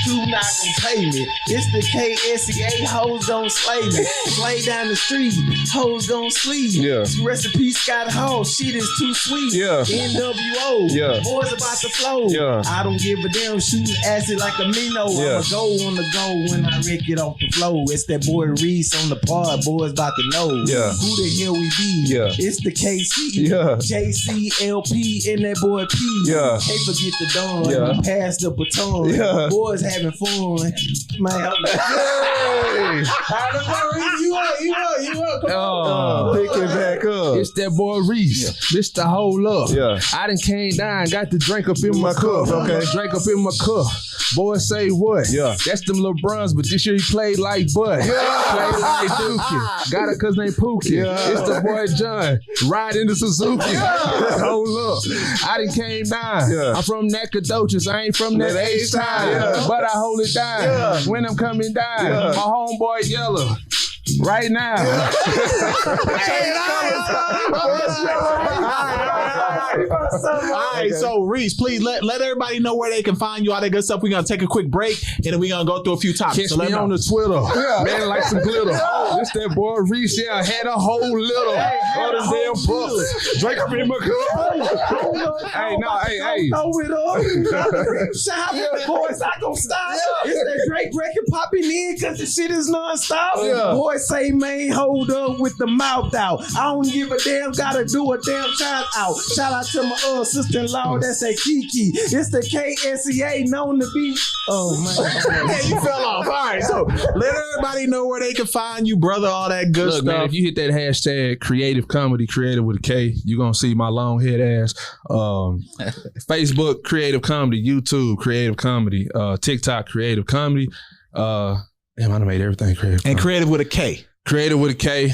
S3: you not gonna pay me. It's the KSEA, hoes don't slay me. Play down the street, hoes don't sleep.
S2: Yeah.
S3: Recipe Scott Hall, shit is too sweet.
S2: Yeah.
S3: NWO,
S2: Yeah.
S3: boys about to flow.
S2: Yeah.
S3: I don't give a damn, shooting acid like a Mino.
S2: Yeah.
S3: I'ma go on the go when I wreck it off the flow. It's that boy Reese on the pod, boys about to know.
S2: Yeah.
S3: Who the hell we be?
S2: Yeah.
S3: It's the KC,
S2: Yeah.
S3: JCLP, and that boy P.
S2: Yeah.
S3: Can't forget the Don.
S2: Yeah.
S3: Pass the baton.
S2: Yeah.
S3: Boys having fun. Man, I'm like,
S2: Hey.
S1: you up. Come on.
S2: Pick it back up.
S4: It's that boy Reese. This the whole up.
S2: Yeah.
S4: I done came down, got the drink up in my cup.
S2: Okay.
S4: Drink up in my cup. Boy say what?
S2: Yeah.
S4: That's them little bruns, but this year he played like Bud.
S2: Yeah.
S4: Played like Dookie. Got it cause they Pookie.
S2: Yeah.
S4: It's the boy John. Ride into Suzuki. Hold up. I done came down.
S2: Yeah.
S4: I'm from Nacogdoches. I ain't from that H-Town.
S2: Yeah.
S4: But I hold it down.
S2: Yeah.
S4: When I'm coming down.
S2: Yeah.
S4: My homeboy Yellow. Right now.
S1: Hey, All right, so Reese, please let everybody know where they can find you, all that good stuff. We're gonna take a quick break and then we're gonna go through a few topics.
S4: Catch me on the Twitter. Man, like some glitter. This that boy Reese, yeah, had a whole little. All them damn puffs. Drake up in my cup. Hey, no, hey.
S3: Shout out to boys, I gon' stop. It's that Drake record popping in because the shit is non-stop. Boys say, man, hold up with the mouth out. I don't give a damn, gotta do a damn time out. Shout out to my sister-in-law, that's a Kiki. It's the KSEA known to be. Oh, man.
S1: Hey, you fell off. All right, so let everybody know where they can find you, brother, all that good stuff.
S4: Man, if you hit that hashtag creative comedy, creative with a K, you're gonna see my long head ass. Facebook, creative comedy, YouTube, creative comedy, TikTok, creative comedy. Damn, I done made everything creative.
S1: And creative with a K.
S4: Creative with a K.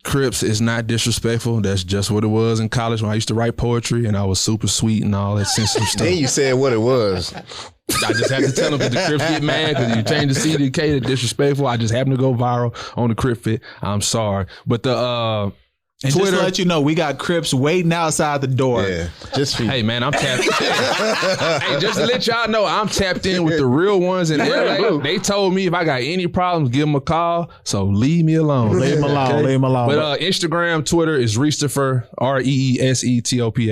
S4: Crips is not disrespectful. That's just what it was in college when I used to write poetry and I was super sweet and all that sensitive stuff.
S2: Then you said what it was.
S4: I just had to tell them that the Crips get mad because you change the C to K to disrespectful. I just happened to go viral on the Crip fit. I'm sorry. But the
S1: and Twitter, just to let you know, we got Crips waiting outside the door.
S2: Yeah, just for you.
S4: Hey, man, I'm tapped in. Hey, just to let y'all know, I'm tapped in with the real ones in LA. They told me if I got any problems, give them a call. So leave me alone.
S1: Leave them alone. Okay? Leave them alone.
S4: But Instagram, Twitter is Reesetopher, Reesetopher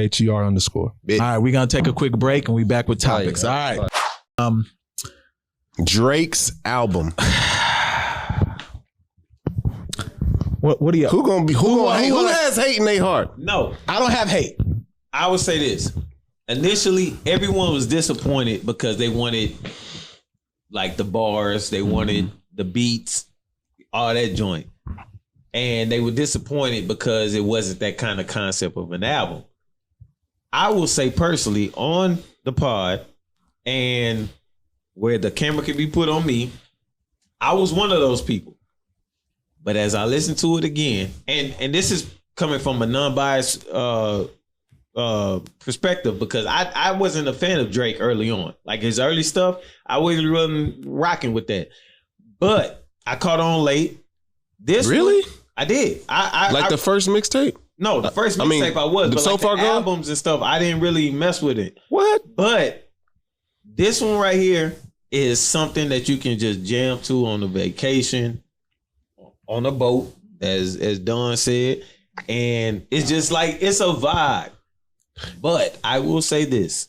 S4: _.
S1: All right, we're going to take a quick break and we back with topics. All right.
S2: Drake's album.
S1: What do you?
S2: Who has hate in their heart?
S3: No,
S1: I don't have hate.
S3: I would say this. Initially, everyone was disappointed because they wanted like the bars, they wanted the beats, all that joint. And they were disappointed because it wasn't that kind of concept of an album. I will say personally on the pod and where the camera can be put on me, I was one of those people. But as I listen to it again, and this is coming from a non-biased perspective, because I wasn't a fan of Drake early on. Like his early stuff, I wasn't really rocking with that. But I caught on late. This
S2: really?
S3: One, I did. I
S2: the first mixtape?
S3: No, the first mixtape I was. But
S2: so
S3: like
S2: far
S3: the
S2: gone?
S3: albums and stuff, I didn't really mess with it.
S2: What?
S3: But this one right here is something that you can just jam to on a vacation, on a boat, as Don said, and it's just like it's a vibe. But I will say this: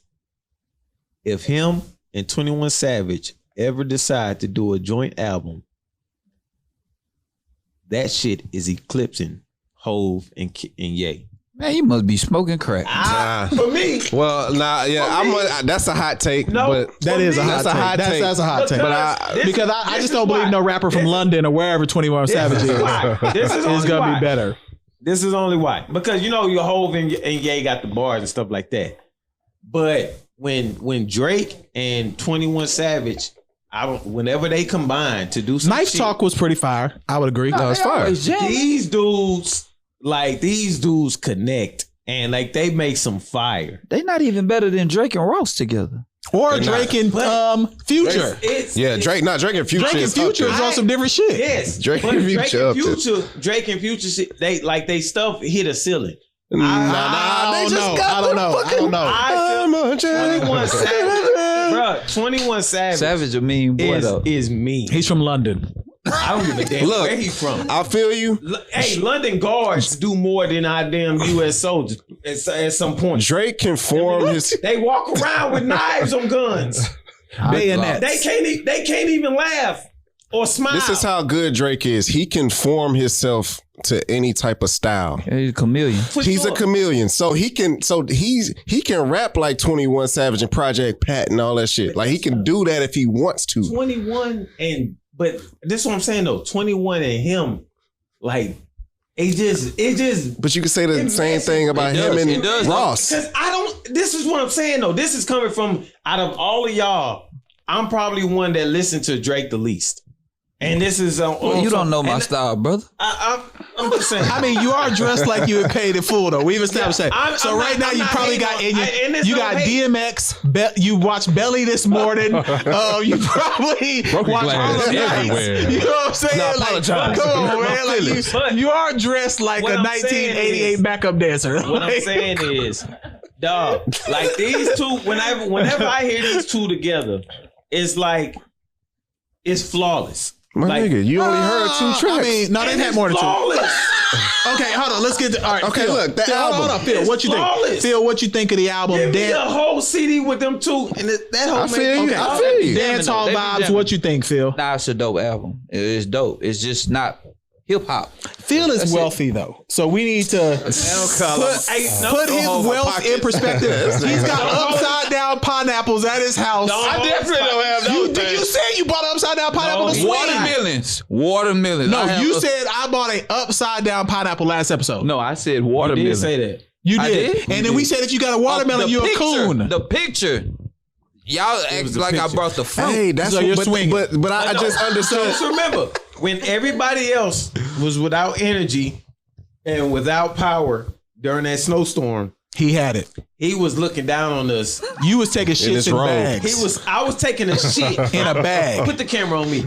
S3: if him and 21 Savage ever decide to do a joint album, that shit is eclipsing Hove and Ye.
S5: Man, you must be smoking crack.
S3: For me.
S2: Well, that's a hot take.
S3: No,
S2: but
S1: that is a hot take. That's a hot take.
S2: But
S1: because I just don't believe no rapper from London or wherever 21 Savage is.
S3: This is
S1: going to be better.
S3: This is only why. Because you know your Hove and Ye got the bars and stuff like that. But when Drake and 21 Savage, whenever they combine to do some
S1: Knife
S3: shit,
S1: Talk was pretty fire. I would agree.
S5: No,
S1: it's fire.
S3: These dudes connect and like they make some fire.
S5: They not even better than Drake and Ross together.
S1: Or Drake and Future.
S2: Drake and Future.
S1: Drake and Future is on some different shit.
S3: Yes,
S2: Drake and
S3: Future, they stuff hit a ceiling.
S1: I don't know.
S3: I feel 21 Savage, bro. 21 Savage.
S5: Savage a mean boy though.
S3: Is mean.
S1: He's from London.
S3: I don't give a damn where he's from.
S2: I feel you.
S3: Hey, London guards do more than our damn U.S. soldiers at some point.
S2: Drake can form his.
S3: They walk around with knives on guns.
S1: Bayonets.
S3: They can't even laugh or smile.
S2: This is how good Drake is. He can form himself to any type of style.
S5: He's a chameleon.
S2: He's a chameleon. So he can rap like 21 Savage and Project Pat and all that shit. Like he can do that if he wants to.
S3: 21 but this is what I'm saying though. 21 and him, like it just.
S2: But you can say the same thing about him and Ross.
S3: Because this is what I'm saying though. This is coming from out of all of y'all. I'm probably one that listened to Drake the least. And this is
S5: you don't know my style, brother.
S3: I'm just saying.
S1: I mean, you are dressed like you were paid in full, though. We've established that. So right now, you probably got you got DMX. You watched Belly this morning. You probably watched all of everywhere. You know what I'm saying?
S2: No,
S1: like,
S2: apologize.
S1: come on, man. Like you are dressed like a 1988 backup dancer.
S3: What I'm saying is, dog, like these two. Whenever I hear these two together, it's like it's flawless.
S2: My nigga, you only heard 2 tracks.
S1: I mean, no, they had more than 2.
S3: Flawless.
S1: Okay, hold on. Let's get to all right.
S2: Okay,
S1: Phil,
S2: look, the album.
S1: Hold on, Phil. What you
S3: flawless.
S1: think? Phil, what you think of the album?
S3: Give me a whole CD with them two, and that whole.
S2: I feel you. I feel you.
S1: Dance hall vibes. What you think, Phil?
S5: Nah, it's a dope album. It's dope. It's just not hip hop.
S1: Phil is wealthy though, so we need to put his wealth in perspective. He's got upside down pineapples at his house.
S4: I definitely don't have those.
S1: Did you say you bought upside down pineapple this week?
S5: Watermelons.
S1: No, you said I bought an upside down pineapple last episode.
S5: No, I said watermelon.
S3: You did say that.
S1: You
S5: I
S1: did.
S5: did?
S1: And then we said if you got a watermelon, you're a coon.
S5: The picture. Y'all act like I brought the fruit.
S2: Hey, that's
S1: So
S2: what,
S1: you're
S2: but,
S1: swinging.
S2: but I just understood.
S3: So remember, when everybody else was without energy and without power during that snowstorm,
S1: He had it.
S3: he was looking down on us.
S1: You was taking shits in bags.
S3: I was taking a shit
S1: in a bag.
S3: Put the camera on me.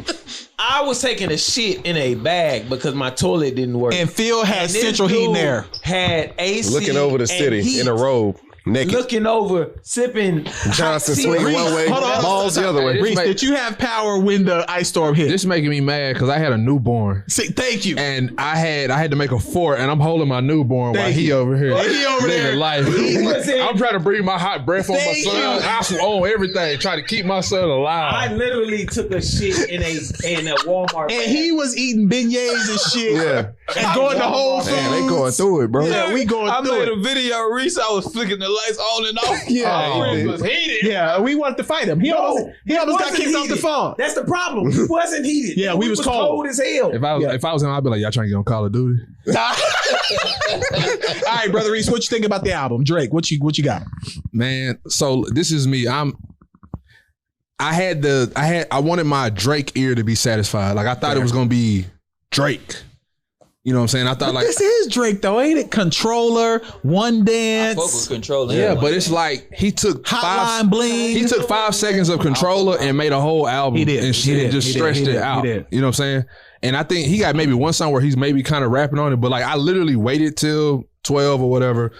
S3: I was taking a shit in a bag because my toilet didn't work.
S1: And Phil had
S3: And this
S1: central heat in
S3: dude
S1: there.
S3: Had AC
S2: Looking over the
S3: and
S2: city
S3: heat.
S2: in a robe, naked.
S3: Looking over, sipping
S2: Johnson
S3: hot
S2: swing
S3: tea.
S2: one way,
S1: Hold on.
S2: balls the other way.
S1: Reese, did you have power when the ice storm hit?
S4: This making me mad because I had a newborn.
S1: Thank you.
S4: And I had to make a fort, and I'm holding my newborn while
S1: Thank
S4: he
S1: you.
S4: over here.
S1: He over
S4: living
S1: there.
S4: life. I'm trying to breathe my hot breath on my
S1: Thank
S4: son.
S1: you.
S4: I own everything, try to keep my son
S3: I
S4: alive.
S3: literally took a shit in a Walmart.
S1: And he was eating beignets and shit.
S2: Yeah.
S1: And going to Whole Foods.
S2: Man, they going through it, bro.
S1: Yeah, we going
S5: I
S1: through
S5: made
S1: it.
S5: a video, Reese. I was flicking the lights on and off.
S1: Yeah.
S2: he
S5: was heated.
S1: Yeah, we wanted to fight him. He almost got
S3: wasn't
S1: kicked off the
S3: heated.
S1: phone.
S3: That's the problem. He wasn't heated.
S1: Yeah, we was cold.
S3: as hell.
S4: If I was him, I'd be like, y'all trying to get on Call of Duty?
S1: All right, brother Reese, what you think about the album? Drake, what you got?
S4: Man, so this is me. I wanted my Drake ear to be satisfied. Like I thought it was gonna be Drake. You know what I'm saying? I thought like
S1: This is Drake though, ain't it? Controller, One Dance,
S5: Focus control.
S4: yeah, but it's like he took
S1: Hotline Bling.
S4: He took 5 seconds of Controller and made a whole album.
S1: He did.
S4: And
S1: He did.
S4: just
S1: He did.
S4: stretched
S1: He
S4: it
S1: did.
S4: out.
S1: He did.
S4: You know what I'm saying? And I think he got maybe one song where he's maybe kind of rapping on it, but like I literally waited till 12 or whatever,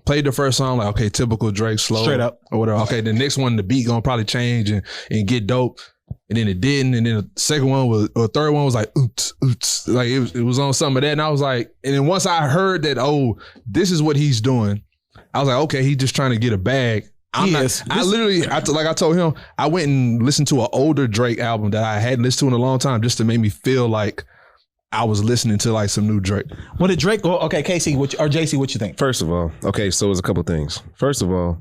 S4: played the first song, like, okay, typical Drake, slow.
S1: Straight up.
S4: Or whatever. Okay, the next one, the beat gonna probably change and get dope. And then it didn't. And then the second one or third one was like, oots, oots. Like it was on some of that. And I was like, and then once I heard that, oh, this is what he's doing, I was like, okay, he's just trying to get a bag. Like I told him, I went and listened to an older Drake album that I hadn't listened to in a long time just to make me feel like I was listening to like some new Drake.
S1: What did Drake go? Okay, KC, or JC, what you think?
S2: First of all, okay, so it's a couple things. First of all,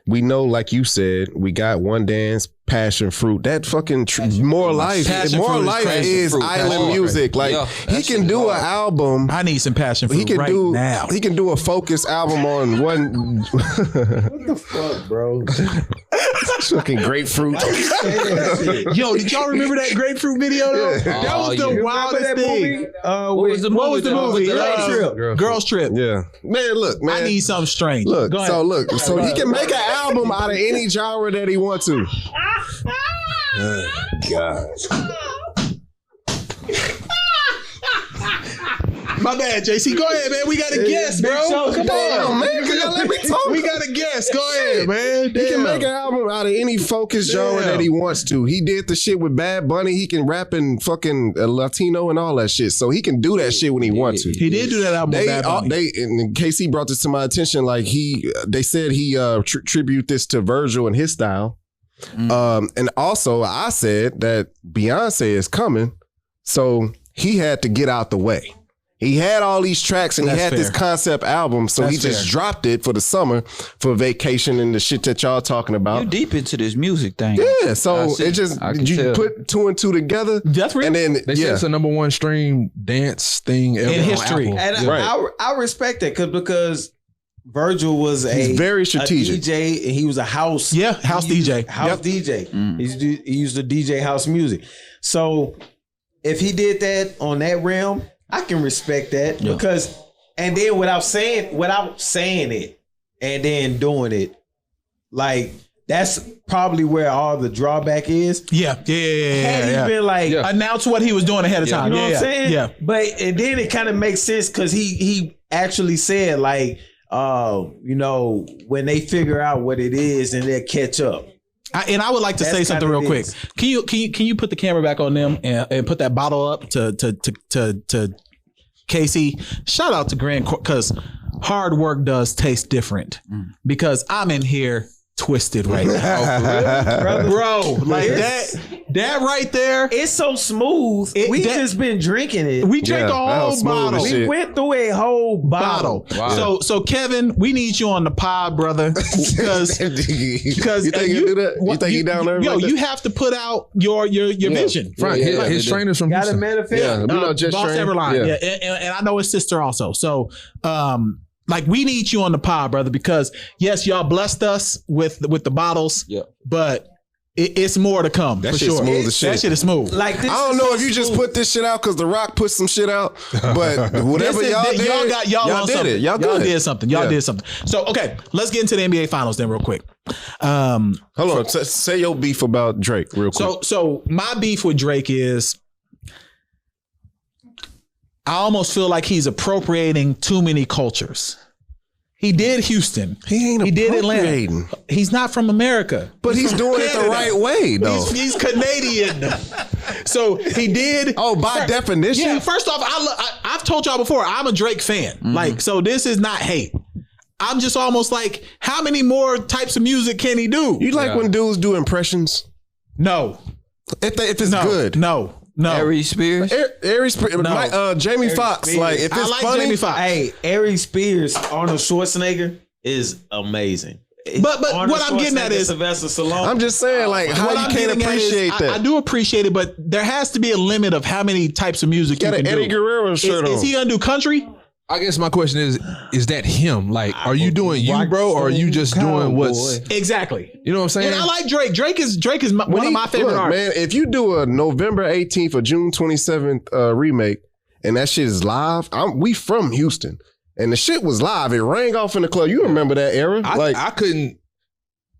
S2: we know, like you said, we got One Dance, Passion Fruit. That fucking More Life.
S1: Passion
S2: More
S1: Fruit is
S2: Life
S1: crazy.
S2: is
S1: Fruit,
S2: island
S1: Passion
S2: music. Like
S5: Yeah,
S2: he
S5: that
S2: can
S5: shit
S2: do
S5: hard.
S2: an album.
S1: I need some Passion Fruit
S2: He can
S1: right
S2: do.
S1: now.
S2: He can do a focus album on one.
S3: What the fuck, bro?
S2: Fucking grapefruit.
S1: Yo, did y'all remember that grapefruit video though?
S2: Yeah.
S1: That was the wildest thing.
S5: What was the
S1: What was the movie? Girls Trip.
S2: Yeah, man. Look, man.
S1: I need something strange.
S2: Look,
S1: Go ahead.
S2: so he can make an album out of any genre that he wants to. God.
S1: My bad, JC. Go ahead, man. We got a guest, bro. Come
S2: Damn,
S1: on,
S2: man. Can y'all let me talk?
S1: We got a guest. Go ahead, man.
S2: He can
S1: Damn.
S2: make an album out of any focus genre that he wants to. He did the shit with Bad Bunny. He can rap in fucking Latino and all that shit. So he can do that shit when he wants to.
S1: He did do that album with Bad Bunny.
S2: And KC brought this to my attention. Like they said he tribute this to Virgil and his style. And also I said that Beyonce is coming, so he had to get out the way. He had all these tracks and he had this concept album, so he just dropped it for the summer for vacation and the shit that y'all talking about.
S5: You deep into this music thing.
S2: Yeah, so it just you put 2 and 2 together.
S1: That's real.
S2: And then
S4: They said it's the #1 stream dance thing ever
S1: In
S4: on
S1: history.
S4: Apple.
S3: And I respect that because Virgil was
S2: He's very strategic.
S3: a DJ, and he was a house
S1: DJ.
S3: House DJ. He used to DJ house music. So if he did that on that realm, I can respect that because, and then without saying it, and then doing it, like that's probably where all the drawback is.
S1: Yeah.
S3: Had he been like
S1: announce what he was doing ahead of time.
S3: You know what I'm saying?
S1: Yeah.
S3: But and then it kind of makes sense because he actually said like, you know, when they figure out what it is and they'll catch up.
S1: And I would like to say something real quick. Can you put the camera back on them and put that bottle up to Casey? Shout out to Grand because hard work does taste different. Because I'm in here twisted right now, bro. Like that right there.
S3: It's so smooth. We just been drinking it.
S1: We drank a whole bottle.
S3: We went through a whole bottle.
S1: Wow. So Kevin, we need you on the pod, brother, because
S2: you think you do that? You think you down there?
S1: Yo,
S2: like
S1: you have to put out your vision.
S4: Right. His trainers from
S3: Got
S4: Houston.
S3: a manifest.
S2: Yeah, we know just
S1: Boss
S2: train.
S1: Everline. Yeah, and I know his sister also. So, like we need you on the pod, brother, because yes, y'all blessed us with the bottles. Yeah, but it's more to come.
S2: That
S1: for
S2: shit
S1: sure.
S2: smooth as shit.
S1: That shit is smooth.
S3: Like this
S2: I don't know if you just put this shit out because The Rock put some shit out, but whatever y'all did, y'all did it. Y'all
S1: did something. Y'all did something. So okay, let's get into the NBA Finals then real quick.
S2: Hold on, say your beef about Drake real quick.
S1: So my beef with Drake is I almost feel like he's appropriating too many cultures. He did Houston.
S2: He did Atlanta.
S1: He's not from America.
S2: But he's doing it the right way, though.
S1: He's Canadian. So he did.
S2: Oh, by definition?
S1: Yeah, first off, I've told y'all before, I'm a Drake fan. Mm-hmm. Like, so this is not hate. I'm just almost like, how many more types of music can he do?
S2: You like when dudes do impressions?
S1: No.
S2: If it's good.
S1: No.
S5: Ari Spears?
S2: Ari Spears. No. Jamie Foxx. Like, if it's funny.
S1: Jamie Foxx.
S3: Hey, Ari Spears, Arnold Schwarzenegger is amazing.
S1: But what I'm getting at is
S3: Sylvester Stallone.
S2: I'm just saying, like, how you can't appreciate that.
S1: I do appreciate it, but there has to be a limit of how many types of music you can do.
S2: Eddie Guerrero shirt on.
S1: Is he gonna do country?
S4: I guess my question is that him? Like, are you doing you, bro, or are you just doing what's
S1: exactly?
S4: You know what I'm saying?
S1: And I like Drake. Drake is one of my favorite artists.
S2: Man, if you do a November 18th or June 27th remake, and that shit is live, we from Houston, and the shit was live. It rang off in the club. You remember that era?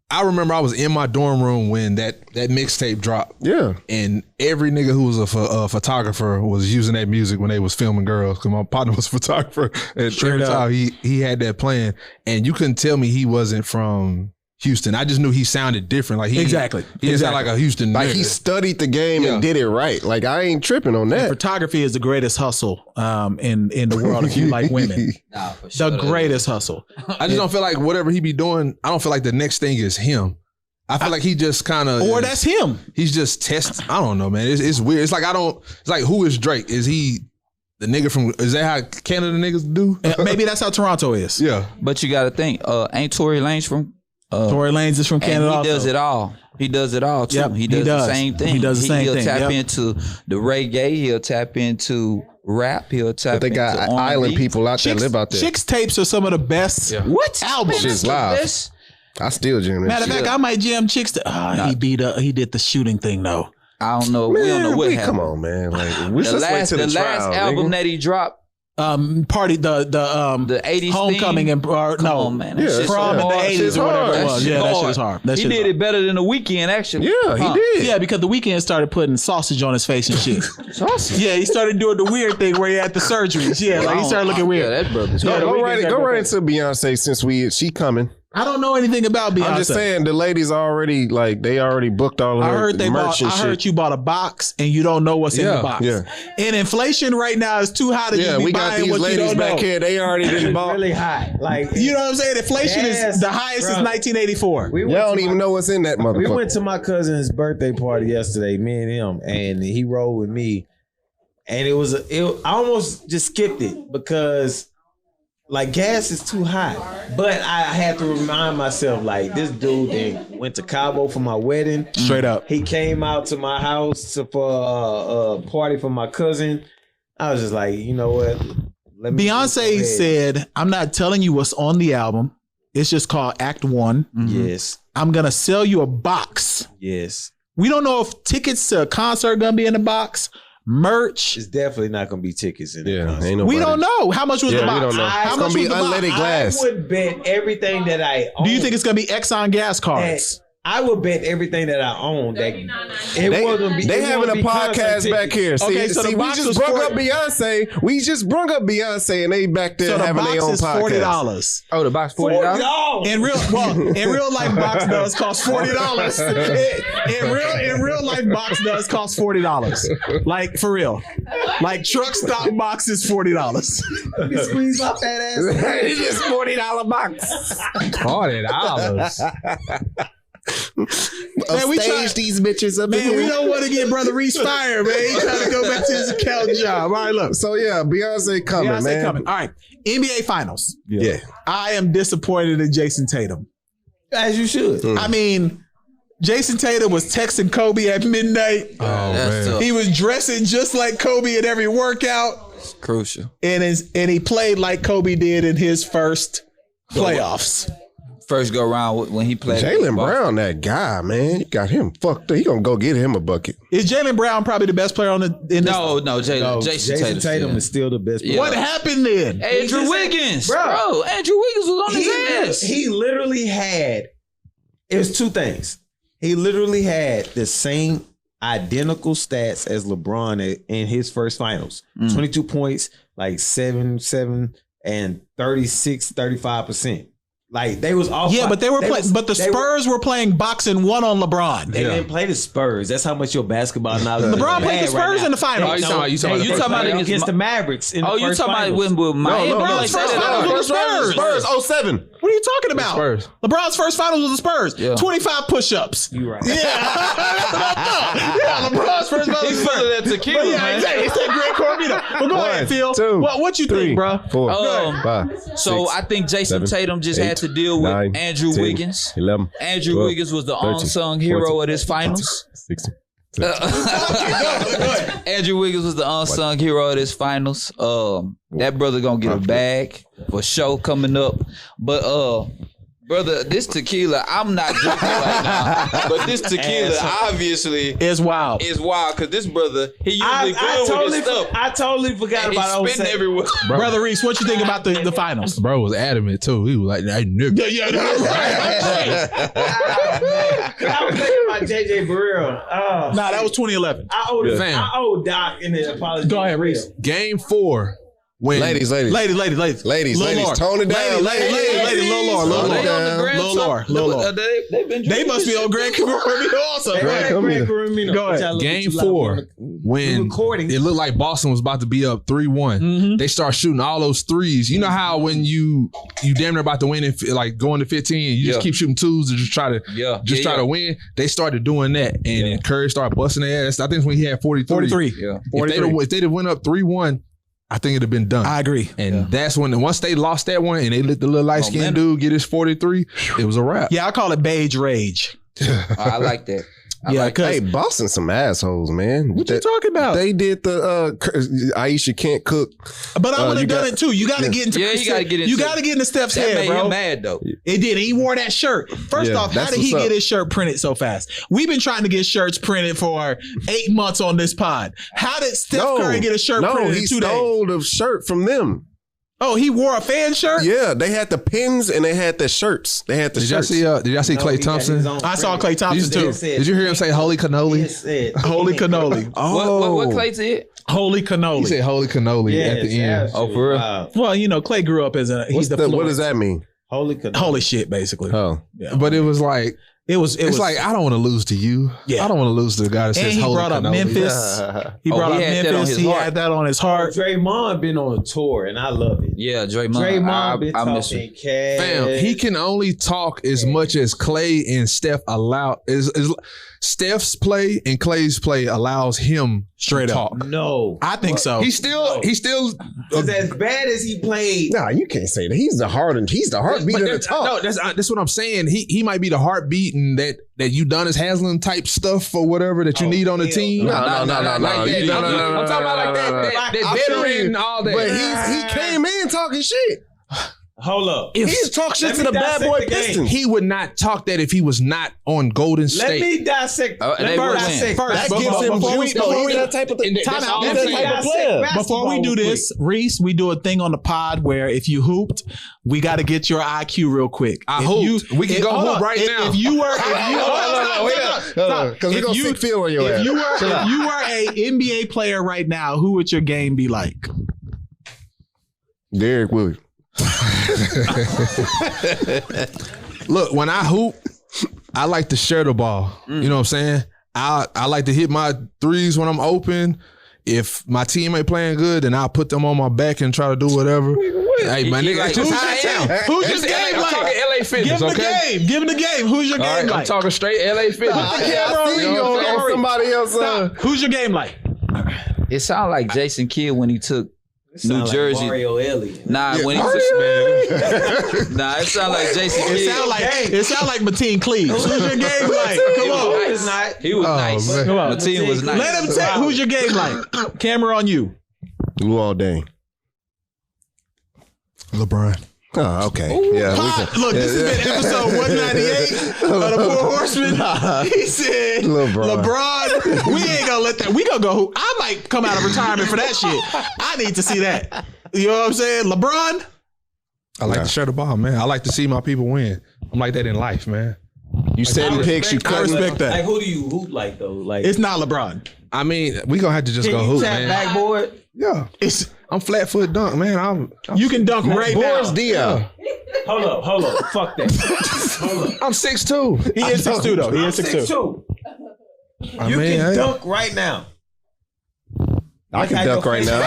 S4: I remember I was in my dorm room when that mixtape dropped.
S2: Yeah.
S4: And every nigga who was a photographer was using that music when they was filming girls, because my partner was a photographer. And every time he had that playing, and you couldn't tell me he wasn't from Houston. I just knew he sounded different. Like he sounded like a Houston
S2: like
S4: nigga.
S2: He studied the game and did it right. Like, I ain't tripping on that.
S1: And photography is the greatest hustle in the world if you like women. Nah, for sure. The greatest hustle.
S4: I just don't feel like whatever he be doing, I don't feel like the next thing is him. I feel like he just kind of,
S1: or that's him.
S4: He's just testing. I don't know, man. It's weird. It's like it's like, who is Drake? Is he the nigga from? Is that how Canada niggas do?
S1: Maybe that's how Toronto is.
S4: Yeah,
S5: but you got to think. Ain't Tory Lanez from?
S1: Tory Lanez is from Canada.
S5: He does it all. He does it all too.
S1: Yep,
S5: he does the same thing.
S1: He does the same thing.
S5: He'll tap into the reggae. He'll tap into rap. He'll tap into
S2: They got
S5: R&B.
S2: island people out there live out there.
S1: Chicks tapes are some of the best.
S5: Yeah. What
S1: albums?
S2: Shit's live. I still jam that.
S1: Matter of fact, I might jam Chicks. He did the shooting thing though.
S5: I don't know. We don't know what happened.
S2: Come on, man. Like,
S5: the last album that he dropped.
S1: Party the
S5: 80s
S1: homecoming
S5: theme?
S1: and
S5: on, man.
S1: prom in the 80s or whatever it was. Yeah, that shit was hard.
S5: He did it better than The Weeknd, actually.
S2: Yeah, he did.
S1: Yeah, because The Weeknd started putting sausage on his face and shit.
S5: Sausage?
S1: Yeah, he started doing the weird thing where he had the surgeries. Yeah, like he started looking weird.
S5: Yeah, that brother's
S2: go right into Beyonce since she coming.
S1: I don't know anything about Beyonce.
S2: I'm just saying the ladies already they already booked all of her merch and shit.
S1: I heard you bought a box and you don't know what's in the box.
S2: Yeah.
S1: And inflation right now is too hot to just be
S2: we got
S1: buying
S2: these
S1: what
S2: ladies
S1: you don't
S2: back
S1: know.
S2: here. They already didn't buy.
S3: Really hot. Like,
S1: you know what I'm saying? Inflation is the highest since 1984.
S2: Y'all don't even know what's in that motherfucker.
S3: We went to my cousin's birthday party yesterday, me and him, and he rolled with me. And I almost just skipped it because like gas is too hot. But I had to remind myself, like, this dude then went to Cabo for my wedding.
S1: Straight up.
S3: He came out to my house for a party for my cousin. I was just like, you know what?
S1: Beyonce said, I'm not telling you what's on the album. It's just called Act One.
S3: Mm-hmm. Yes.
S1: I'm going to sell you a box.
S3: Yes.
S1: We don't know if tickets to a concert are going to be in the box, merch.
S3: It's definitely not gonna be tickets in the
S2: Yeah,
S3: concert.
S2: ain't nobody.
S1: We don't know. How much was the
S2: Yeah, we
S1: box?
S2: don't know.
S1: How
S2: It's
S1: much
S2: gonna be
S1: was the box?
S2: unleaded glass.
S3: I would bet everything that I own.
S1: Do you think it's going to be Exxon gas cards?
S3: I would bet everything that I own that it wasn't be.
S2: They
S3: it
S2: having
S3: won't
S2: a
S3: be concert
S2: podcast back
S3: tickets.
S2: here. See,
S1: Okay, so the
S2: we
S1: box
S2: just
S1: was
S2: brung
S1: 40
S2: up Beyonce. We just brung up Beyonce, and they back there
S1: So the
S2: having
S1: box
S2: their own
S1: is
S2: podcast.
S1: $40.
S5: Oh, the box $40.
S3: $40.
S1: In real life, box does cost $40. In real life, box does cost $40. Like for real, like truck stop box is $40.
S3: You squeeze off that ass.
S2: It's just $40 box.
S4: $40.
S1: Man, we
S2: Stage these bitches up in
S1: Man,
S2: here.
S1: we don't want to get Brother Reese fired, man. He trying to go back to his account job. All right, look.
S2: So yeah, Beyonce coming,
S1: Beyonce
S2: man.
S1: coming. All right, NBA Finals.
S2: Yeah.
S1: I am disappointed in Jason Tatum.
S3: As you should.
S1: I mean, Jason Tatum was texting Kobe at midnight.
S4: Oh,
S5: That's
S4: man.
S5: tough.
S1: He was dressing just like Kobe at every workout,
S5: It's crucial.
S1: and he played like Kobe did in his first playoffs.
S5: First go round when he played.
S2: Jaylen Brown, that guy, man. You got him fucked up. He gonna go get him a bucket.
S1: Is Jaylen Brown probably the best player on the in this?
S5: No, Jason
S3: Jason Tatum is still the best player.
S5: Yeah.
S1: What happened then?
S5: Andrew
S3: He just-
S5: Wiggins,
S3: Bro.
S5: bro. Andrew Wiggins was on his ass.
S3: He literally had, it was two things. He literally had the same identical stats as LeBron in his first finals. 22 points, like 7, and 35%. Like they was off.
S1: Yeah, but they were playing. But the
S3: they were-
S1: Spurs were playing boxing one on LeBron.
S3: They didn't play the Spurs. That's how much your basketball knowledge.
S1: LeBron
S3: is
S1: played the
S3: bad right
S1: Spurs
S3: now.
S1: in the finals.
S4: Oh, you talking about
S3: against the Mavericks. In the
S5: You
S3: first
S5: talking about
S3: finals.
S5: with Miami?
S2: No,
S5: Like
S1: first
S5: that.
S1: finals was the Spurs.
S2: Spurs 07.
S1: What are you talking about?
S4: Spurs.
S1: LeBron's first finals was the Spurs.
S5: Yeah.
S1: 25 push-ups.
S3: You right.
S1: Yeah, that's what I thought. Yeah, LeBron's first finals was the Spurs.
S5: that tequila,
S1: But yeah, exactly. It's that Greg Corbino. Well, go ahead, Phil.
S2: 2,
S1: What you
S2: 3,
S1: think, bro?
S2: 4,
S5: Um,
S2: 5.
S5: So
S2: 6,
S5: I think Jason
S2: 7,
S5: Tatum just
S2: 8,
S5: had to deal with
S2: 9,
S5: Andrew
S2: 10,
S5: Wiggins.
S2: 11.
S5: Andrew
S2: 12,
S5: Wiggins was the
S2: 13,
S5: unsung hero
S2: 14,
S5: of this finals.
S2: 16.
S5: Andrew Wiggins was the unsung hero of this finals. That brother gonna get a bag for sure coming up. But brother, this tequila, I'm not drinking right now. But this tequila obviously
S1: It's wild.
S5: is wild because this brother, he usually good with his stuff.
S3: I totally forgot
S5: And he's
S3: about
S5: spitting
S3: 07.
S5: everywhere.
S1: Brother Reese, what you think about the finals?
S4: Bro was adamant too. He was like, "Hey, nigga."
S1: Yeah, that's right.
S3: I was thinking about JJ Barrero. Oh,
S1: Nah, that was 2011.
S3: I owe
S4: Fam.
S3: I owe Doc in the apology.
S1: Go ahead, Reese.
S4: Game 4. When
S2: Ladies.
S1: Ladies. Lil' Lord.
S2: Tone it down.
S1: Lady, Lil' Lord.
S2: Tone it
S5: They on the
S2: down.
S5: Grand
S1: Lil' Lord, Lil' Lord.
S5: They've been
S1: They must be on Grand Corbino also, right? Go ahead.
S4: Game 4, when
S3: recording.
S4: it looked like Boston was about to be up 3-1, they start shooting all those threes. You know how when you damn near about to win and like going to 15, you just
S5: Yeah.
S4: keep shooting twos to just try to try to win. They started doing that, and Curry started busting their ass. I think it's when he had 43.
S1: 43.
S5: Yeah.
S4: If they'd have went up 3-1, I think it'd have been done.
S1: I agree.
S4: And that's when once they lost that one and they let the little light skinned dude get his 43, it was a wrap.
S1: Yeah, I call it beige rage.
S5: I like that.
S1: Yeah, because
S2: Hey, Boston some assholes, man.
S1: what you talking about?
S2: They did the Aisha can't cook.
S1: But I would
S2: you
S1: have done
S2: got-
S1: it too. You got to get into
S5: Yeah, you gotta get into
S1: you got to
S5: it.
S1: get into Steph's
S5: That
S1: head,
S5: made
S1: bro.
S5: him mad though.
S1: It did. He wore that shirt. First
S2: Yeah,
S1: off, how
S2: that's
S1: did he
S2: what's
S1: get
S2: up.
S1: his shirt printed so fast? We've been trying to get shirts printed for 8 months on this pod. How did Steph Curry get a shirt printed
S2: he
S1: in 2 days?
S2: stole the shirt from them.
S1: Oh, he wore a fan shirt?
S2: Yeah, they had the pins and they had the shirts. They had the
S4: Did y'all
S2: shirts.
S4: see Klay Thompson?
S1: I saw Klay Thompson too.
S4: Did you hear him say holy cannoli?
S1: Holy cannoli.
S5: What Clay said?
S1: Holy
S4: He
S1: cannoli.
S4: said holy cannoli at the end.
S5: Oh, for real?
S3: Wow.
S1: Well, you know, Clay grew up as
S2: What does that mean?
S1: Holy shit, basically.
S2: Oh,
S1: Yeah.
S4: But it was like,
S1: It's
S4: like, I don't want to lose to you.
S1: Yeah.
S4: I don't want to lose to the guy that
S1: and
S4: says
S1: he
S4: holy
S1: brought up
S4: cannoli.
S1: Memphis. He brought up
S5: he had that on
S1: Memphis.
S5: his
S1: He
S5: heart.
S1: had that on his heart.
S3: Draymond been on a tour and I love it.
S5: Yeah, Draymond.
S3: Draymond been
S5: I miss him.
S3: talking cash.
S4: Fam, he can only talk as much as Clay and Steph allow. Is Steph's play and Clay's play allows him
S1: Straight
S4: to
S1: up.
S4: talk.
S3: No.
S1: I think so.
S4: He's still
S3: 'Cause as bad as he played,
S2: nah, you can't say that. He's the heartbeat
S4: But
S2: of the talk.
S4: No, that's what I'm saying. He might be the heartbeat and that Udonis Haslem type stuff or whatever that you need on the
S3: hell
S4: team.
S2: No.
S4: Like that.
S2: No.
S4: I'm talking about like that
S2: I feel
S4: veteran
S2: you.
S4: and all that.
S2: But he came in talking shit.
S3: Hold up.
S2: He talk shit to the bad boy Pistons.
S4: He would not talk that if he was not on Golden State.
S3: Let me dissect.
S5: They would win.
S1: First,
S2: That gives him juice. He's that type of thing.
S4: That's all
S2: He's
S4: I'm
S2: that
S4: saying.
S2: type of player.
S1: Before we do this, Reese, we do a thing on the pod where if you hooped, we got to get your IQ real quick.
S4: I
S1: If
S4: hooped. We can go
S1: hold
S4: hoop
S1: on.
S4: right now.
S1: If you were,
S2: Because we're going to see Phil on your ass.
S1: if you were a NBA player right now, who would your game be like?
S2: Derek Williams.
S4: Look, when I hoop, I like to share the ball. You know what I'm saying? I like to hit my threes when I'm open. If my team ain't playing good, then I'll put them on my back and try to do whatever. Hey, man, nigga,
S5: like,
S4: it's just
S5: who's
S4: how I
S5: your
S4: am.
S1: Who's
S4: It's
S1: your game
S4: I'm
S1: like?
S4: talking LA
S1: Give
S4: Fitness,
S1: him the
S4: okay?
S1: game. Give him the game. Who's your
S4: All
S1: game
S4: right, I'm
S1: like?
S4: talking straight LA Fitness.
S2: I see you on somebody else.
S1: Who's your game like?
S5: It sounded like Jason Kidd when he took New Jersey.
S3: Mario Elliott.
S5: Nah, when he took Nah, it sounded like Jason Kidd.
S1: It sound like Mateen Cleaves. Who's your game like? Come on.
S3: It's not.
S5: He was nice.
S2: man.
S1: Come on.
S5: Mateen was nice.
S1: Let him tell who's your game like. Camera on you.
S2: Lou all day.
S4: LeBron.
S2: Oh, okay. Yeah, we can.
S1: Look, this has been episode 198 of the Pour Horsemen. He said, LeBron, we ain't gonna let that. We gonna go hoop. I might come out of retirement for that shit. I need to see that. You know what I'm saying? LeBron?
S4: I like to share the ball, man. I like to see my people win. I'm like that in life, man.
S2: You setting picks, you
S1: I
S2: cutting.
S1: respect that.
S3: Like, who do you hoop like though? Like,
S1: It's not LeBron.
S4: I mean, we gonna have to just
S3: can
S4: go
S3: you
S4: hoop,
S3: tap
S4: man.
S3: backboard?
S4: Yeah,
S1: It's
S4: I'm flat foot dunk, man. I'm
S1: you can dunk right now.
S2: Boris Diaw.
S3: Hold up. Fuck that. Hold up.
S4: I'm 6'2".
S1: He is 6'2" though. He
S3: I'm
S1: is 6'2".
S3: 6'2". You can dunk right now.
S2: I can dunk right now.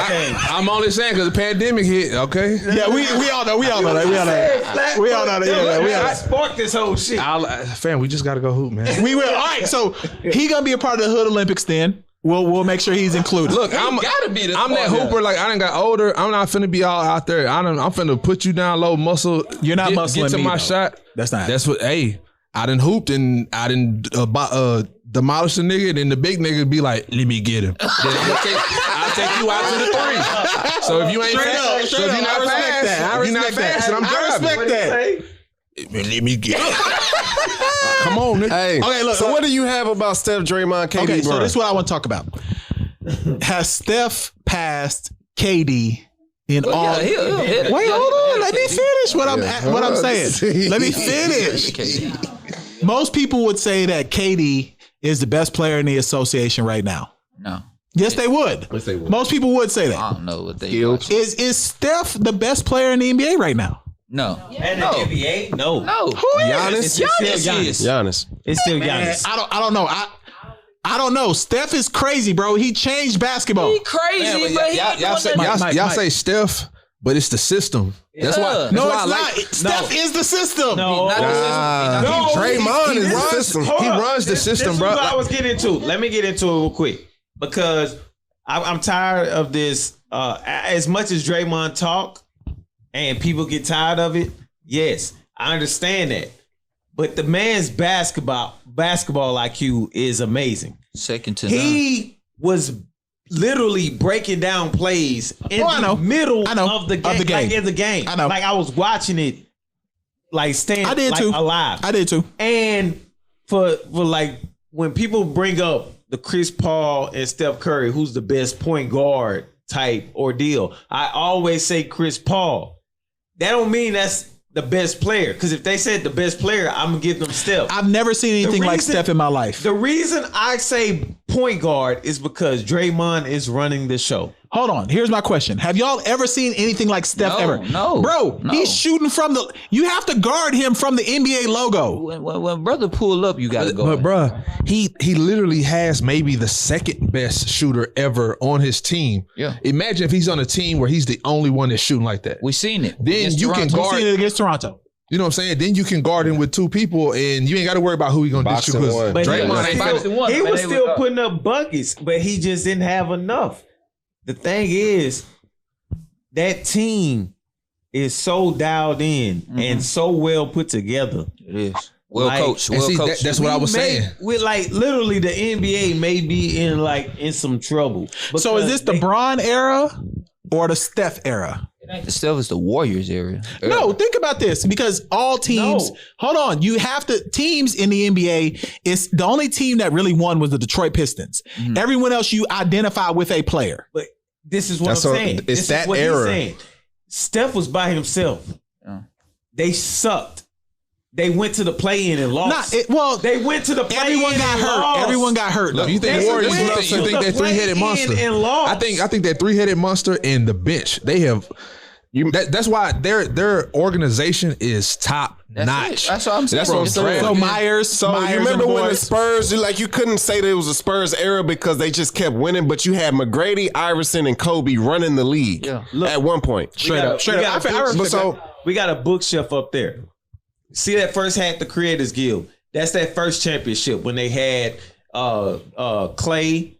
S4: I'm only saying because the pandemic hit. Okay.
S1: Yeah, we all know. We all know that. We all know that. We all know that. Yeah, we all know
S3: I
S1: that.
S3: sparked this whole shit.
S4: Fam, we just gotta go hoop, man.
S1: We will. All right, so he gonna be a part of the Hood Olympics then. We'll make sure he's included.
S4: Look, I'm that hooper. Like I done got older. I'm not finna be all out there. I'm finna put you down low, muscle.
S1: You're not
S4: get
S1: muscling
S4: to
S1: me,
S4: my
S1: though.
S4: shot.
S1: That's not.
S4: That's what. Hey, I done hooped and I done demolish the nigga. Then the big nigga be like, "Let me get him." Then I'll take you out to the three. So if you ain't fast, so if you're not fast, if you're not fast, and I'm driving.
S1: respect that.
S4: Let me get him. Come on, nigga.
S2: Hey,
S1: Okay, look,
S2: so what do you have about Steph, Draymond, KD,
S1: Okay, so
S2: bro?
S1: this is what I want to talk about. Has Steph passed KD in all?
S5: Yeah, he'll hit it.
S1: Wait, hold on. Let me finish what I'm saying. Let me finish.
S5: Okay.
S1: Most people would say that KD is the best player in the association right now.
S5: No,
S1: Yes, they would.
S2: Yes, they would.
S1: Most people would say
S5: I
S1: that.
S5: don't know what they
S2: Skilled.
S5: watch.
S1: Is Steph the best player in the NBA right now?
S5: No.
S3: And the
S5: No.
S3: NBA? No.
S5: No.
S1: Who is?
S2: Giannis?
S3: It's still Giannis.
S2: Giannis.
S3: It's still
S1: Man,
S3: Giannis.
S1: I don't know. I don't know. Steph is crazy, bro. He changed basketball.
S5: He crazy, but he
S4: Y'all say Steph, but it's the system. That's why. That's
S1: No,
S4: why I
S1: it's
S4: like.
S1: not. Steph is the system.
S3: No.
S2: Draymond is the
S4: runs-
S2: system.
S4: he runs the system,
S3: this
S4: bro.
S3: Is what I was getting into. Let me get into it real quick because I'm tired of this. As much as Draymond talk and people get tired of it, yes, I understand that. But the man's basketball IQ is amazing.
S5: Second to none.
S3: He was literally breaking down plays in the middle of the game. Like in the game.
S1: I know.
S3: Like I was watching it, like staying
S1: I did
S3: like,
S1: too.
S3: alive.
S1: I did too.
S3: And for like when people bring up the Chris Paul and Steph Curry, who's the best point guard type ordeal, I always say Chris Paul. That don't mean that's the best player. Because if they said the best player, I'm gonna give them Steph.
S1: I've never seen anything like Steph in my life.
S3: The reason I say point guard is because Draymond is running the show.
S1: Hold on. Here's my question. Have y'all ever seen anything like Steph ever?
S5: No.
S1: Bro,
S5: No.
S1: he's shooting from the... You have to guard him from the NBA logo.
S5: When brother pull up, you gotta go.
S4: But bruh, he literally has maybe the second best shooter ever on his team.
S5: Yeah.
S4: Imagine if he's on a team where he's the only one that's shooting like that.
S5: We seen it.
S4: Then
S5: Against
S4: you can
S5: Toronto.
S4: guard.
S1: Seen it against Toronto.
S4: You know what I'm saying? Then you can guard him with two people, and you ain't got to worry about who he gonna
S2: Box
S4: dish you.
S2: and one.
S3: But
S4: Draymond
S3: he
S4: ain't
S3: was
S5: Box and one,
S3: he
S5: man,
S3: was
S5: they
S3: still
S5: was up.
S3: putting up buckets, but he just didn't have enough. The thing is, that team is so dialed in and so well put together.
S5: It is. Well
S3: Like-
S5: coached.
S4: And
S5: Well
S4: see,
S5: coached.
S4: that's what I was saying.
S3: With like literally the NBA may be in some trouble.
S1: So is this the
S3: Because
S1: Bron era or the Steph era?
S5: Steph is the Warriors area.
S1: No, think about this because all teams.
S3: No.
S1: Hold on, you have to teams in the NBA. It's the only team that really won was the Detroit Pistons. Everyone else you identify with a player.
S3: But this is what
S2: That's
S3: I'm
S2: what-
S3: saying.
S2: it's
S3: This is
S2: that
S3: what he's
S2: era.
S3: saying. Steph was by himself.
S5: Yeah.
S3: They sucked. They went to the play-in and lost. They went to the play-in.
S1: Everyone got
S3: and
S1: hurt.
S3: lost.
S1: Everyone got hurt.
S4: Look, you think
S3: They
S4: Warriors?
S3: went
S4: You
S3: to
S4: think
S3: the
S4: that three-headed
S3: play-in
S4: monster?
S3: and lost.
S4: I think that three-headed monster and the bench. They have. That's why their organization is top notch.
S5: That's what I'm saying.
S2: That's what I'm saying.
S1: So Myers.
S2: So
S1: Myers
S2: you
S1: and
S2: remember when the
S1: boys.
S2: Spurs, you couldn't say that it was a Spurs era because they just kept winning, but you had McGrady, Iverson, and Kobe running the league
S5: Yeah.
S2: at one point.
S1: Straight up.
S3: We got a bookshelf up there. See that first hat, the Creators Guild. That's that first championship when they had Clay,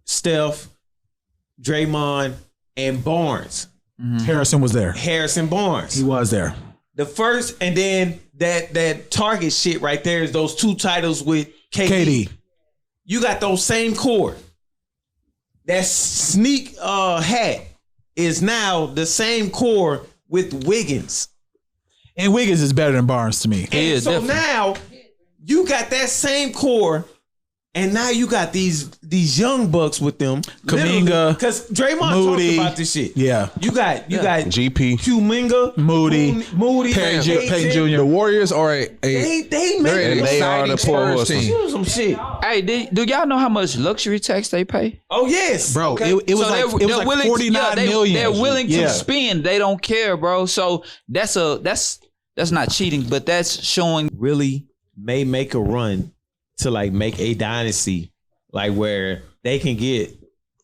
S3: Steph, Draymond, and Barnes.
S1: Harrison was there.
S3: Harrison Barnes.
S1: He was there.
S3: The first, and then that Target shit right there is those two titles with
S1: KD.
S3: You got those same core. That sneak hat is now the same core with Wiggins.
S1: And Wiggins is better than Barnes to me.
S5: He is
S3: So
S5: definitely.
S3: now you got that same core, and now you got these young bucks with them.
S1: Kuminga,
S3: because Draymond
S1: Moody.
S3: talked about this shit.
S1: Yeah.
S3: You got
S2: GP.
S3: Kuminga,
S1: Moody,
S3: Moody,
S1: Payne Jr.
S4: The Warriors are a
S3: They
S4: they're
S3: made
S4: an
S2: they are
S4: exciting
S2: the Pour
S4: Spurs
S2: Horsemen.
S4: team.
S3: some shit.
S5: Hey, do y'all know how much luxury tax they pay?
S3: Oh yes,
S1: Bro,
S3: Okay.
S1: it was
S5: So
S1: like
S5: they're
S1: it was
S5: willing
S1: like 49 million.
S5: They're willing to
S1: Yeah.
S5: spend. They don't care, bro. So that's not cheating, but that's showing.
S3: really may make a run to like make a dynasty, like where they can get